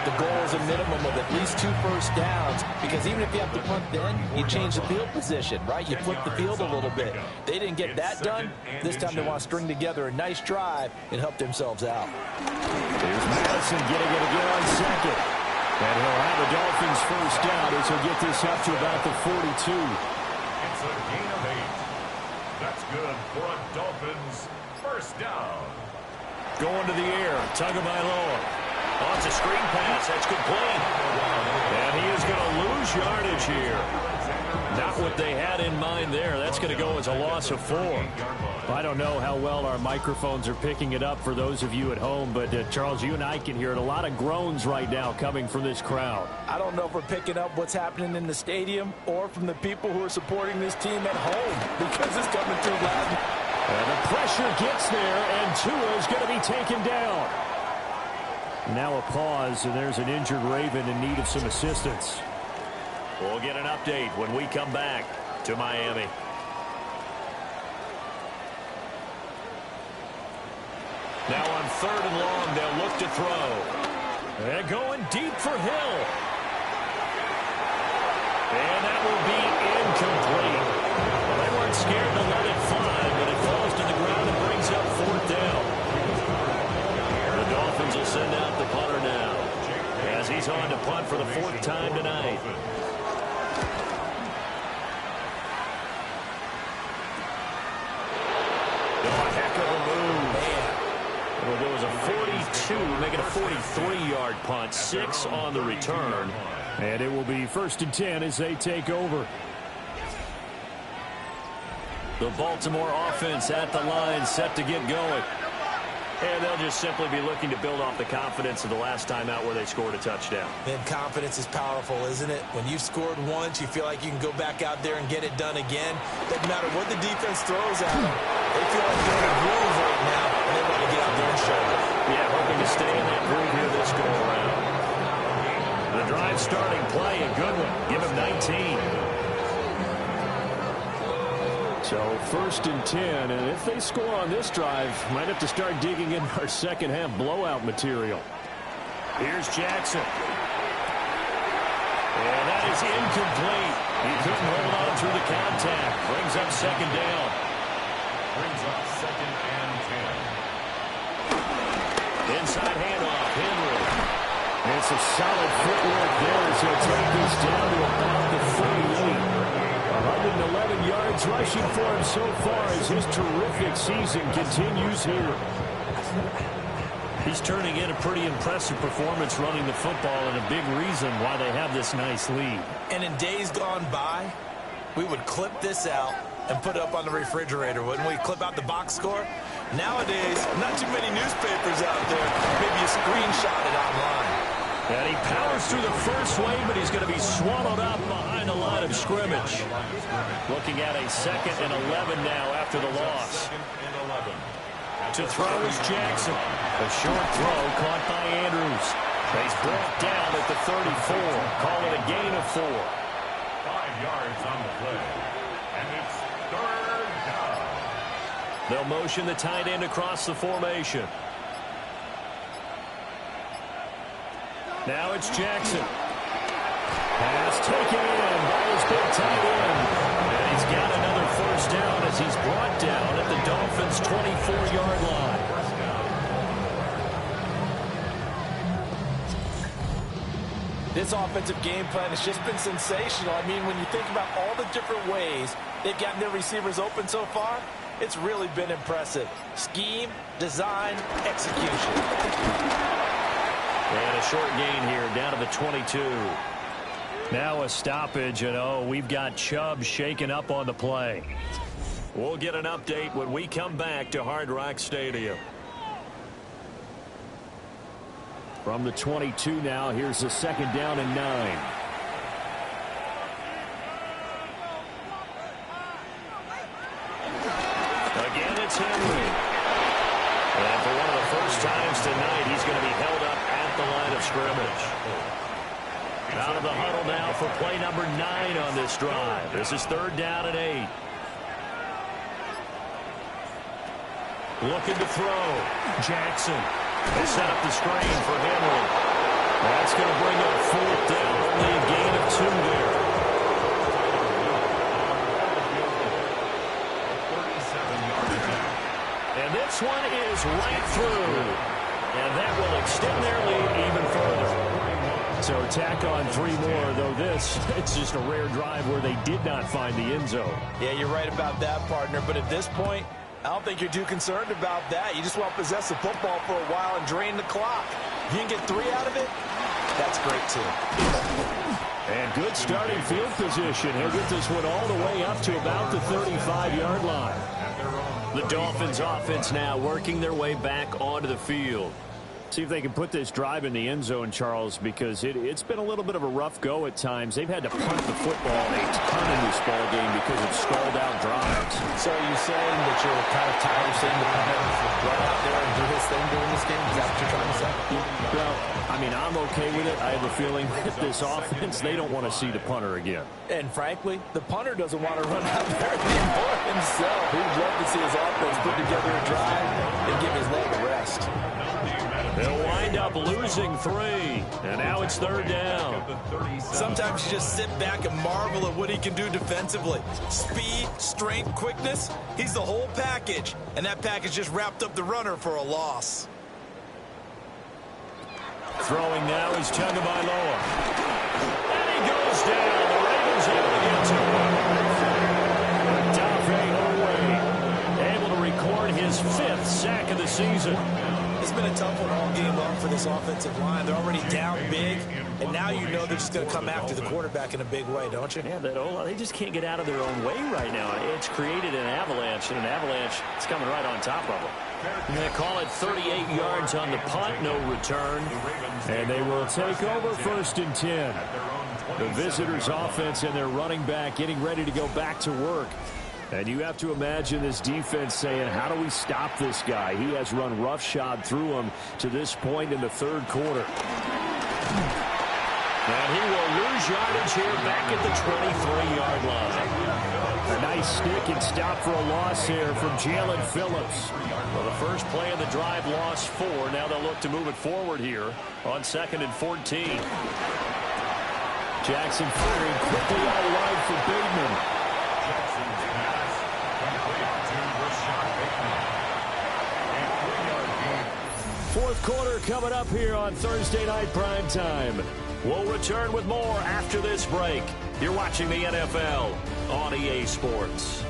the goal is a minimum of at least 2 first downs, because even if you have to punt then, you change the field position, right? You flip the field a little bit. They didn't get that done. This time they want to string together a nice drive and help themselves out. Here's Madison getting it again on second. And he'll have the Dolphins first down as he'll get this up to about the 42. It's a gain of 8. That's good for a Dolphins first down. Going to the air, Tagovailoa. Oh, it's a screen pass. That's complete. And he is going to lose yardage here. Not what they had in mind there. That's going to go as a loss of 4. I don't know how well our microphones are picking it up for those of you at home, but Charles, you and I can hear it. A lot of groans right now coming from this crowd. I don't know if we're picking up what's happening in the stadium or from the people who are supporting this team at home, because it's coming through loud. And the pressure gets there, and Tua is going to be taken down. Now a pause, and there's an injured Raven in need of some assistance. We'll get an update when we come back to Miami. Now on 3rd and long, they'll look to throw. They're going deep for Hill. And that will be incomplete. Well, they weren't scared to let it fly, but it falls to the ground and brings up 4th down. The Dolphins will send out the punter now, as he's on to punt for the 4th time tonight. It was a 42, make it a 43-yard punt, 6 on the return. And it will be 1st and 10 as they take over. The Baltimore offense at the line, set to get going. And they'll just simply be looking to build off the confidence of the last time out where they scored a touchdown. And confidence is powerful, isn't it? When you've scored once, you feel like you can go back out there and get it done again. Doesn't matter what the defense throws at them. They feel like they're in a groove right now, and they want to get out there and show it. Yeah, hoping to stay in that groove here this go around. The drive starting play, a good one. Give him 19. So 1st and 10, and if they score on this drive, might have to start digging in our second half blowout material. Here's Jackson. And that is incomplete. He couldn't hold on through the contact. Brings up 2nd down. Brings up 2nd and 10. Inside handoff, Henry. And some solid footwork there as he'll take this down to about the 48. 111 yards rushing for him so far as his terrific season continues here. He's turning in a pretty impressive performance running the football, and a big reason why they have this nice lead. And in days gone by, we would clip this out and put it up on the refrigerator, wouldn't we? Clip out the box score. Nowadays, not too many newspapers out there. Maybe you screenshot it online. And he powers through the first wave, but he's going to be swallowed up behind the line of scrimmage. Looking at a 2nd and 11 now after the loss. To throw is Jackson. A short throw caught by Andrews. He's brought down at the 34. Call it a gain of 4. 5 yards on the play. And it's 3rd down. They'll motion the tight end across the formation. Now it's Jackson. Pass taken in by his big tight end. And he's got another first down as he's brought down at the Dolphins' 24-yard line. This offensive game plan has just been sensational. I mean, when you think about all the different ways they've gotten their receivers open so far, it's really been impressive. Scheme, design, execution. And a short gain here down to the 22. Now a stoppage, and we've got Chubb shaken up on the play. We'll get an update when we come back to Hard Rock Stadium. From the 22 now, here's the 2nd down and 9. Again, it's Henry. And for one of the first times tonight, he's going to be held up at the line of scrimmage. Out of the huddle now for play number 9 on this drive. This is 3rd down and 8. Looking to throw. Jackson. They set up the screen for Henry. That's going to bring up 4th down. Only a gain of 2 there. And this one is right through. And that will extend their lead even further. So tack on 3 more, though it's just a rare drive where they did not find the end zone. Yeah, you're right about that, partner. But at this point, I don't think you're too concerned about that. You just want to possess the football for a while and drain the clock. If you can get 3 out of it, that's great, too. And good starting field position. He'll get this one all the way up to about the 35-yard line. The Dolphins offense now working their way back onto the field. See if they can put this drive in the end zone, Charles, because it's been a little bit of a rough go at times. They've had to punt the football a ton in this ball game because of stalled out drives. So are you saying that you're kind of tired of seeing the punter run out there and do his thing during this game? Is that what you're trying to say? Well, I mean, I'm okay with it. I have a feeling that this offense, they don't want to see the punter again. And frankly, the punter doesn't want to run out there anymore himself. He'd love to see his offense put together a drive and give his leg a rest. They'll wind up losing 3, and now it's 3rd down. Sometimes you just sit back and marvel at what he can do defensively. Speed, strength, quickness, he's the whole package. And that package just wrapped up the runner for a loss. Throwing now is Tagovailoa. And he goes down. The Ravens able to get to him. Odafe Oweh able to record his 5th sack of the season. It's been a tough one all game long for this offensive line. They're already down big, and now you know they're just going to come after the quarterback in a big way, don't you? Yeah, they just can't get out of their own way right now. It's created an avalanche, and an avalanche is coming right on top of them. And they call it 38 yards on the punt, no return. And they will take over 1st and 10. The visitors' offense and their running back getting ready to go back to work. And you have to imagine this defense saying, how do we stop this guy? He has run roughshod through him to this point in the 3rd quarter. And he will lose yardage here back at the 23-yard line. A nice stick and stop for a loss here from Jalen Phillips. Well, the first play of the drive lost 4. Now they'll look to move it forward here on 2nd and 14. Jackson firing quickly out wide for Bateman. 4th quarter coming up here on Thursday Night Primetime. We'll return with more after this break. You're watching the NFL on EA Sports.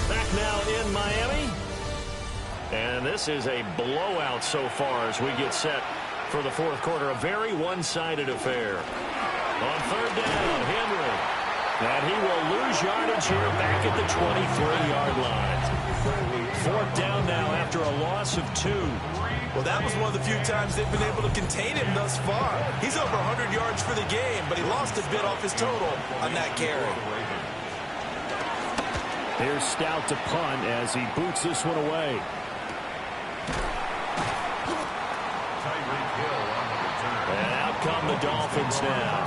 Back now in Miami. And this is a blowout so far as we get set for the fourth quarter. A very one-sided affair. On third down, Henry. And he will lose yardage here back at the 23-yard line. Fourth down now after a loss of 2. Well, that was one of the few times they've been able to contain him thus far. He's over 100 yards for the game, but he lost a bit off his total on that carry. Here's Stout to punt as he boots this one away. And out come the Dolphins now.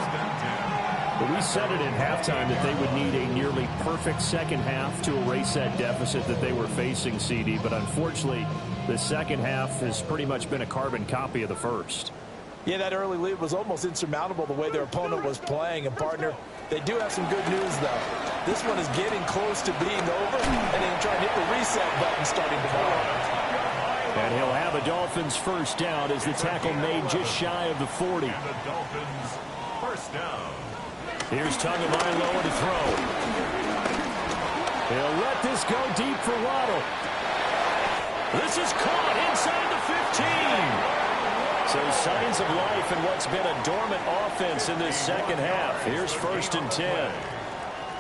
But we said it at halftime that they would need a nearly perfect second half to erase that deficit that they were facing, CD. But unfortunately, the second half has pretty much been a carbon copy of the first. Yeah, that early lead was almost insurmountable the way their opponent was playing. And, partner, they do have some good news, though. This one is getting close to being over, and then trying to hit the reset button starting tomorrow. And he'll have a Dolphins first down as the tackle made just shy of the 40. And the Dolphins first down. Here's Tagovailoa to throw. He'll let this go deep for Waddle. This is caught inside the 15. So signs of life in what's been a dormant offense in this second half. Here's first and 10.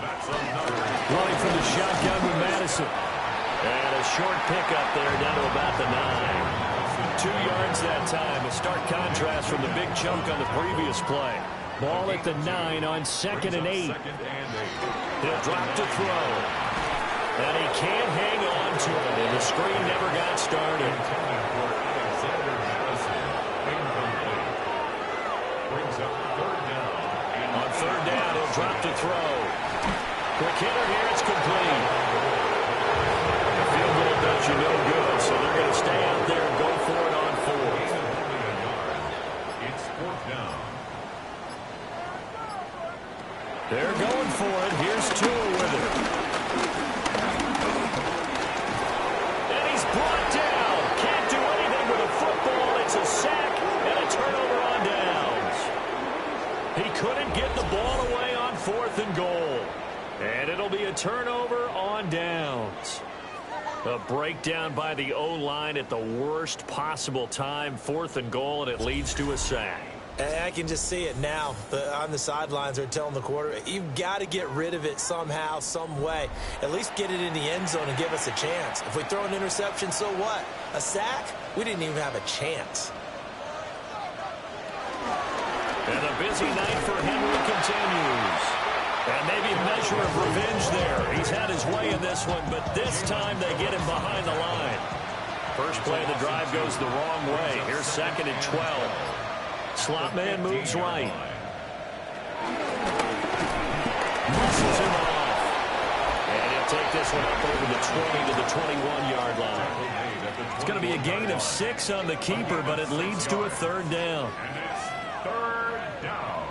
Running from the shotgun with Madison. And a short pickup there down to about the 9. 2 yards that time. A stark contrast from the big chunk on the previous play. Ball at the 9 on 2nd and 8. He'll drop to throw. And he can't hang on to it. And the screen never got started. On third down, he'll drop to throw. Quick hitter here. It's complete. The field goal does you no good, so they're going to stay out there and go for it on 4th. It's 4th down. They're going for it. Here's Tua with it. And he's brought down. Can't do anything with a football. It's a sack and a turnover on downs. He couldn't get the ball away on 4th and goal. And it'll be a turnover on downs. A breakdown by the O-line at the worst possible time. 4th and goal, and it leads to a sack. And I can just see it now. On the sidelines, they're telling the quarterback, you've got to get rid of it somehow, some way. At least get it in the end zone and give us a chance. If we throw an interception, so what? A sack? We didn't even have a chance. And a busy night for Henry continues. And maybe a measure of revenge there. He's had his way in this one, but this time they get him behind the line. First play of the drive goes the wrong way. Here's 2nd and 12. Slot man moves right. Muscles him off. And he'll take this one up over the 20 to the 21-yard line. It's going to be a gain of 6 on the keeper, but it leads to a third down. And it's 3rd down.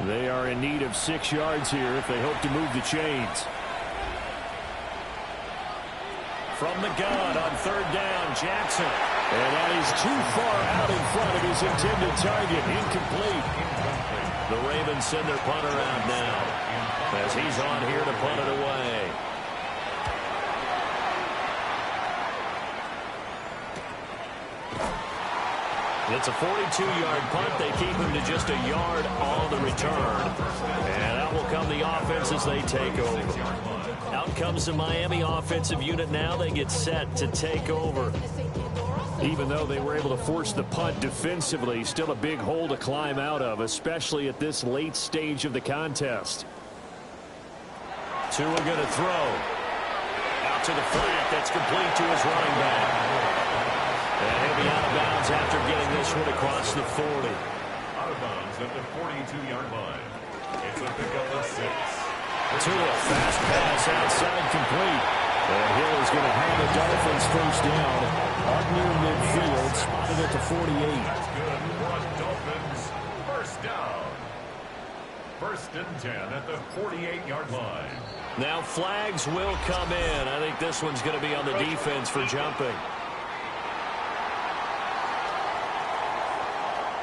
They are in need of 6 yards here if they hope to move the chains. From the gun on third down, Jackson. And that is too far out in front of his intended target. Incomplete. The Ravens send their punter out now as he's on here to punt it away. It's a 42-yard punt. They keep him to just a yard on the return. And out will come the offense as they take over. Out comes the Miami offensive unit now. They get set to take over. Even though they were able to force the punt defensively, still a big hole to climb out of, especially at this late stage of the contest. Tua going to throw. Out to the flat. That's complete to his running back. And he'll be out of bounds after getting this one across the 40. Out of bounds at the 42-yard line. It's a pickup of 6. Tua, fast pass outside complete. And Hill is going to have the Dolphins first down. Up near midfield, spotted at the 48. That's good for a Dolphin down. 1st and 10 at the 48-yard line. Now flags will come in. I think this one's going to be on the defense for jumping.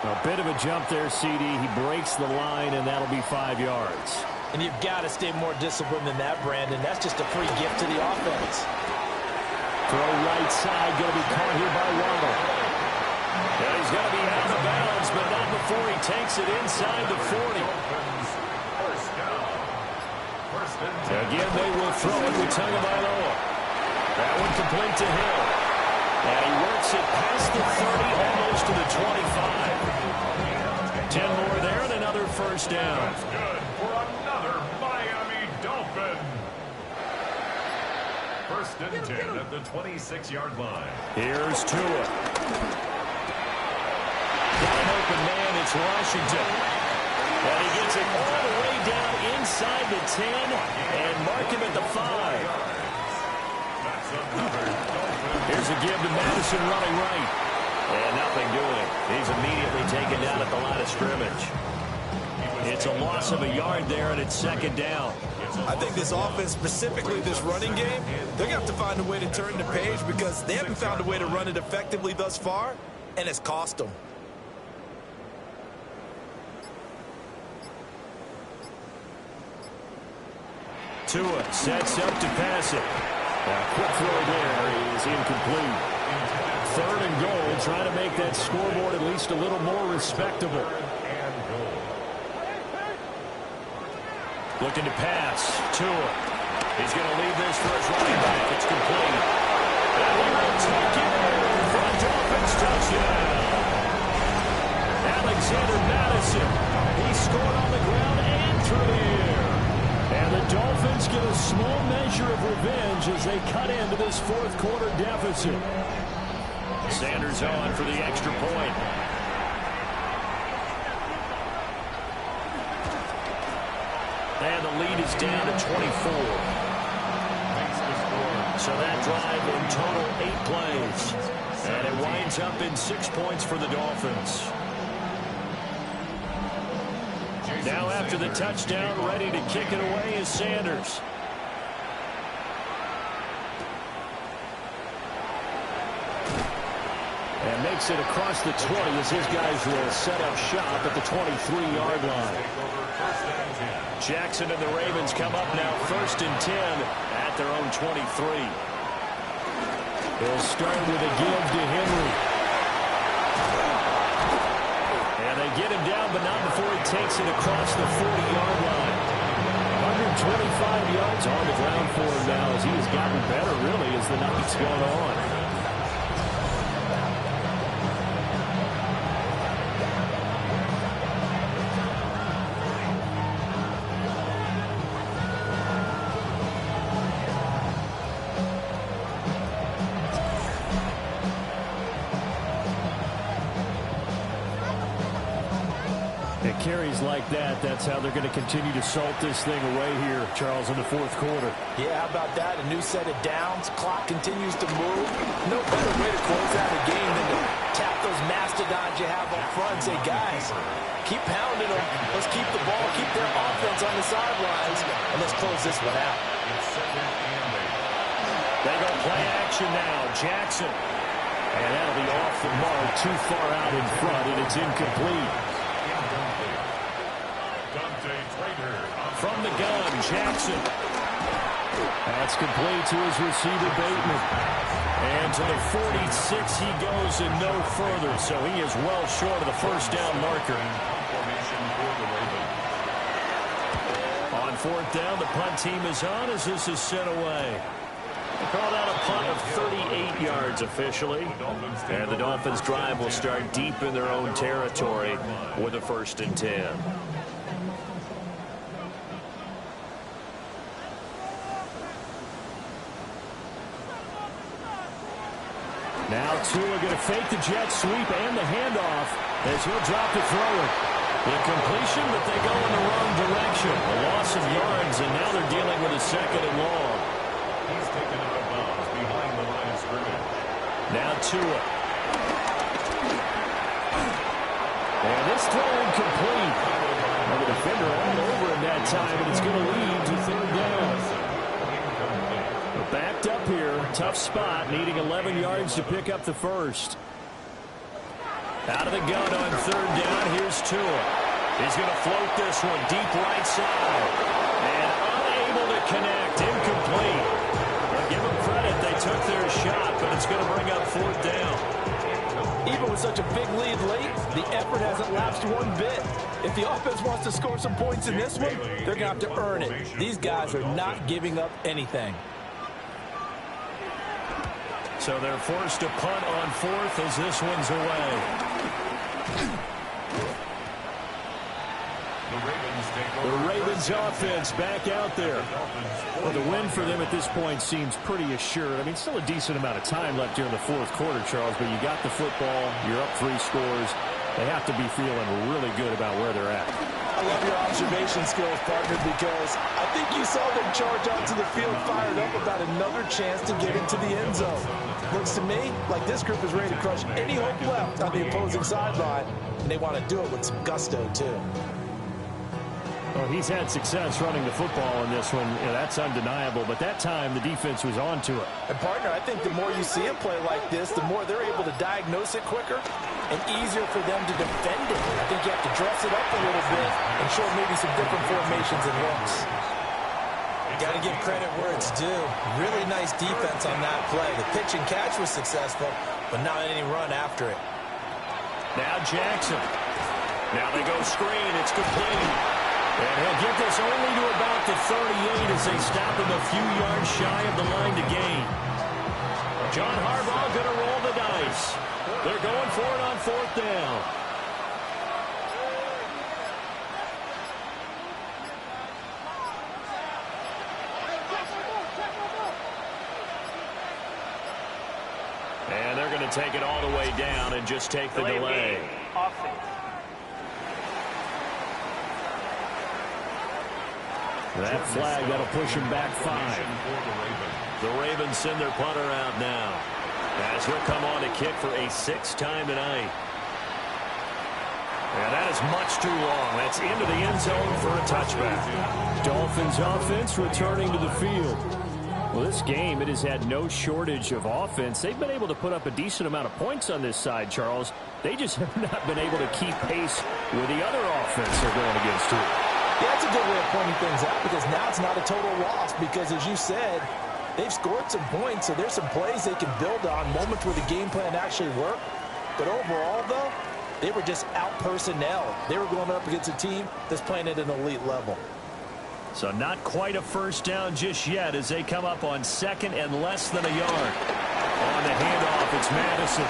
A bit of a jump there, CD. He breaks the line, and that'll be 5 yards. And you've got to stay more disciplined than that, Brandon. That's just a free gift to the offense. Throw right side, going to be caught here by Waddle. And he's going to be out of bounds, but not before he takes it inside the 40. Again, they will throw it with Tagovailoa. That one complete to Hill. And he works it past the 30, almost to the 25. 10 more there and another 1st down. That's good for another Miami Dolphin. 1st and 10 at the 26-yard line. Here's Tua. Got an open man, it's Washington. And he gets it all the way down inside the 10 and mark him at the 5. Here's a give to Madison running right. And nothing doing. He's immediately taken down at the line of scrimmage. It's a loss of a yard there, and it's 2nd down. I think this offense, specifically this running game, they're going to have to find a way to turn the page because they haven't found a way to run it effectively thus far, and it's cost them. Tua sets up to pass it. A quick throw there is incomplete. 3rd and goal, trying to make that scoreboard at least a little more respectable. Looking to pass. Tua. He's going to leave this for his running back. It's complete. And he will take it for a Dolphins touchdown. Alexander Madison. He scored on the ground and through the air. And the Dolphins get a small measure of revenge as they cut into this 4th quarter deficit. Sanders on for the extra point. And the lead is down to 24. So that drive in total 8 plays. And it winds up in 6 points for the Dolphins. Now after the touchdown, ready to kick it away is Sanders. And makes it across the 20 as his guys will set up shop at the 23-yard line. Jackson and the Ravens come up now 1st and 10 at their own 23. They'll start with a give to Henry. And they get him down, but not before he takes it across the 40-yard line. 125 yards on the ground for him now as he has gotten better, really, as the night's gone on. Carries like that, that's how they're going to continue to salt this thing away here, Charles, in the 4th quarter. Yeah, how about that? A new set of downs. Clock continues to move. No better way to close out a game than to tap those mastodons you have up front and say, guys, keep pounding them. Let's keep the ball, keep their offense on the sidelines, and let's close this one out. They go play action now. Jackson. And that'll be off the mark, too far out in front, and it's incomplete. From the gun, Jackson. That's complete to his receiver, Bateman. And to the 46 he goes and no further, so he is well short of the 1st down marker. On 4th down, the punt team is on as this is sent away. They called out a punt of 38 yards officially. And the Dolphins' drive will start deep in their own territory with a 1st and 10. Now Tua going to fake the jet sweep and the handoff as he'll drop to throw it. Incompletion, but they go in the wrong direction. A loss of yards, and now they're dealing with a 2nd and long. He's taken out of bounds behind the line of scrimmage. Now Tua. And this throw incomplete. Well, the defender all over him that time, and it's going to lead to third down. We're backed up here. Tough spot, needing 11 yards to pick up the first. Out of the gun on third down. Here's Tua. He's going to float this one deep right side. And unable to connect. Incomplete. Well, give them credit. They took their shot, but it's going to bring up fourth down. Even with such a big lead late, the effort hasn't lapsed one bit. If the offense wants to score some points in this one, they're going to have to earn it. These guys are not giving up anything. So they're forced to punt on fourth as this one's away. The Ravens offense back out there. Well, the win for them at this point seems pretty assured. I mean, still a decent amount of time left here in the fourth quarter, Charles, but you got the football, you're up 3 scores. They have to be feeling really good about where they're at. I love your observation skills, partner, because I think you saw them charge out to the field fired up about another chance to get into the end zone. Looks to me like this group is ready to crush any hope left on the opposing sideline, and they want to do it with some gusto, too. Well, he's had success running the football in this one. Yeah, that's undeniable. But that time, the defense was on to it. And, partner, I think the more you see a play like this, the more they're able to diagnose it quicker and easier for them to defend it. I think you have to dress it up a little bit and show maybe some different formations and looks. Got to give credit where it's due. Really nice defense on that play. The pitch and catch was successful, but not any run after it. Now Jackson. Now they go screen. It's complete. And he'll get this only to about the 38 as they stop him a few yards shy of the line to gain. John Harbaugh going to roll the dice. They're going for it on fourth down. And they're going to take it all the way down and just take the delay. That flag, that'll push him back 5. The Ravens send their punter out now, as he'll come on to kick for a 6th time tonight. And that is much too long. That's into the end zone for a touchback. Dolphins offense returning to the field. Well, this game, it has had no shortage of offense. They've been able to put up a decent amount of points on this side, Charles. They just have not been able to keep pace with the other offense they're going against, too. Yeah, that's a good way of pointing things out because now it's not a total loss because, as you said, they've scored some points, so there's some plays they can build on, moments where the game plan actually worked. But overall, though, they were just out-personnel. They were going up against a team that's playing at an elite level. So not quite a first down just yet as they come up on 2nd and less than a yard. On the handoff, it's Madison.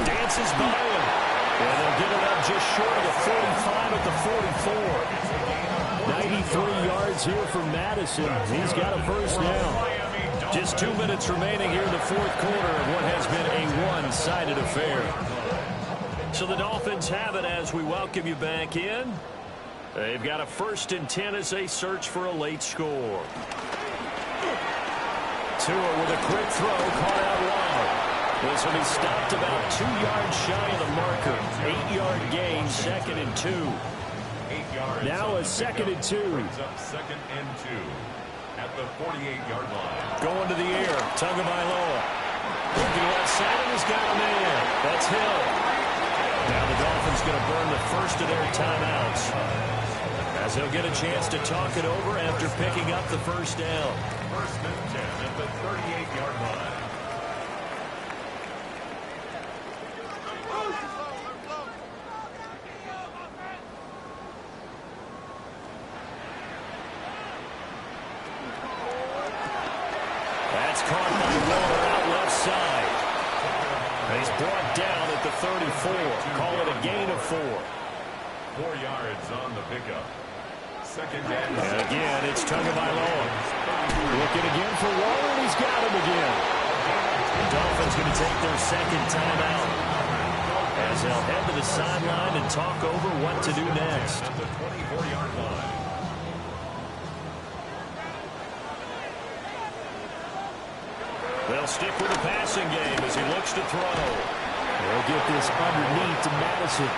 Dances by him. And they'll get it up just short of the 45 at the 44. 93 yards here for Madison. He's got a first down. Just 2 minutes remaining here in the fourth quarter of what has been a one-sided affair. So the Dolphins have it as we welcome you back in. They've got a 1st and 10 as they search for a late score. Tua with a quick throw, caught out wide. This will be stopped about 2 yards shy of the marker. 8-yard gain, 2nd and 2. 8 yards. Now a 2nd and 2. Brings up 2nd and 2 at the 48-yard line. Going to the air, Tagovailoa. Looking left side, and he's got a man. That's Hill. Now the Dolphins going to burn the first of their timeouts, as they'll get a chance to talk it over after picking up the first down. 1st and 10 at the 38-yard line. That's caught by Waller out left side. And he's brought down at the 34. Call it a gain of 4. 4 yards on the pickup. 2nd and again, it's Tagovailoa. Looking again for Waller, and he's got him again. The Dolphins going to take their 2nd timeout, as they'll head to the sideline and talk over what to do next. at the 24-yard line. They'll stick with the passing game as he looks to throw. They'll get this underneath to Madison.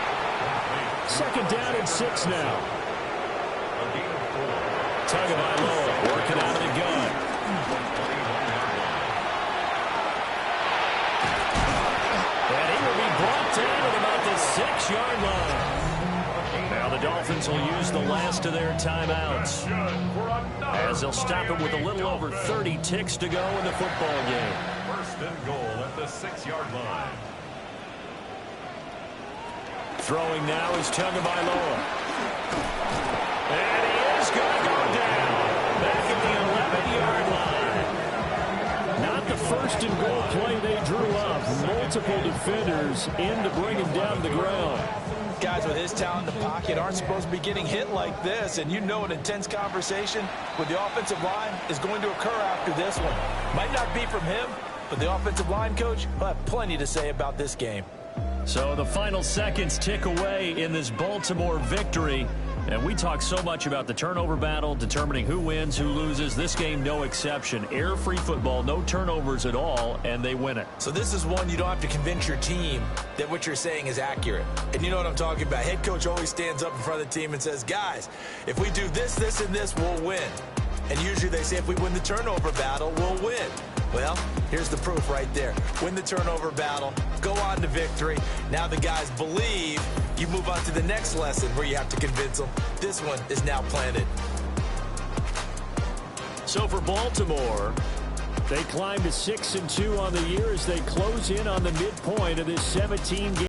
Second down and 6 now. Tagovailoa working out of the gun. And he will be brought down at about the 6-yard line. Now the Dolphins will use the last of their timeouts, as they'll stop it with a little over 30 ticks to go in the football game. First and goal at the 6-yard line. Throwing now is Tagovailoa. And he is going to go down back at the 11-yard line. Not the first and goal play they drew up. Multiple defenders in to bring him down to the ground. Guys with his talent in the pocket aren't supposed to be getting hit like this, and you know an intense conversation with the offensive line is going to occur after this one. Might not be from him, but the offensive line coach will have plenty to say about this game. So the final seconds tick away in this Baltimore victory. And we talk so much about the turnover battle, determining who wins, who loses. This game, no exception. Air-free football, no turnovers at all, and they win it. So this is one you don't have to convince your team that what you're saying is accurate. And you know what I'm talking about. Head coach always stands up in front of the team and says, guys, if we do this, this, and this, we'll win. And usually they say if we win the turnover battle, we'll win. Well, here's the proof right there. Win the turnover battle, go on to victory. Now the guys believe. You move on to the next lesson where you have to convince them. This one is now planted. So for Baltimore, they climb to 6-2 on the year as they close in on the midpoint of this 17-game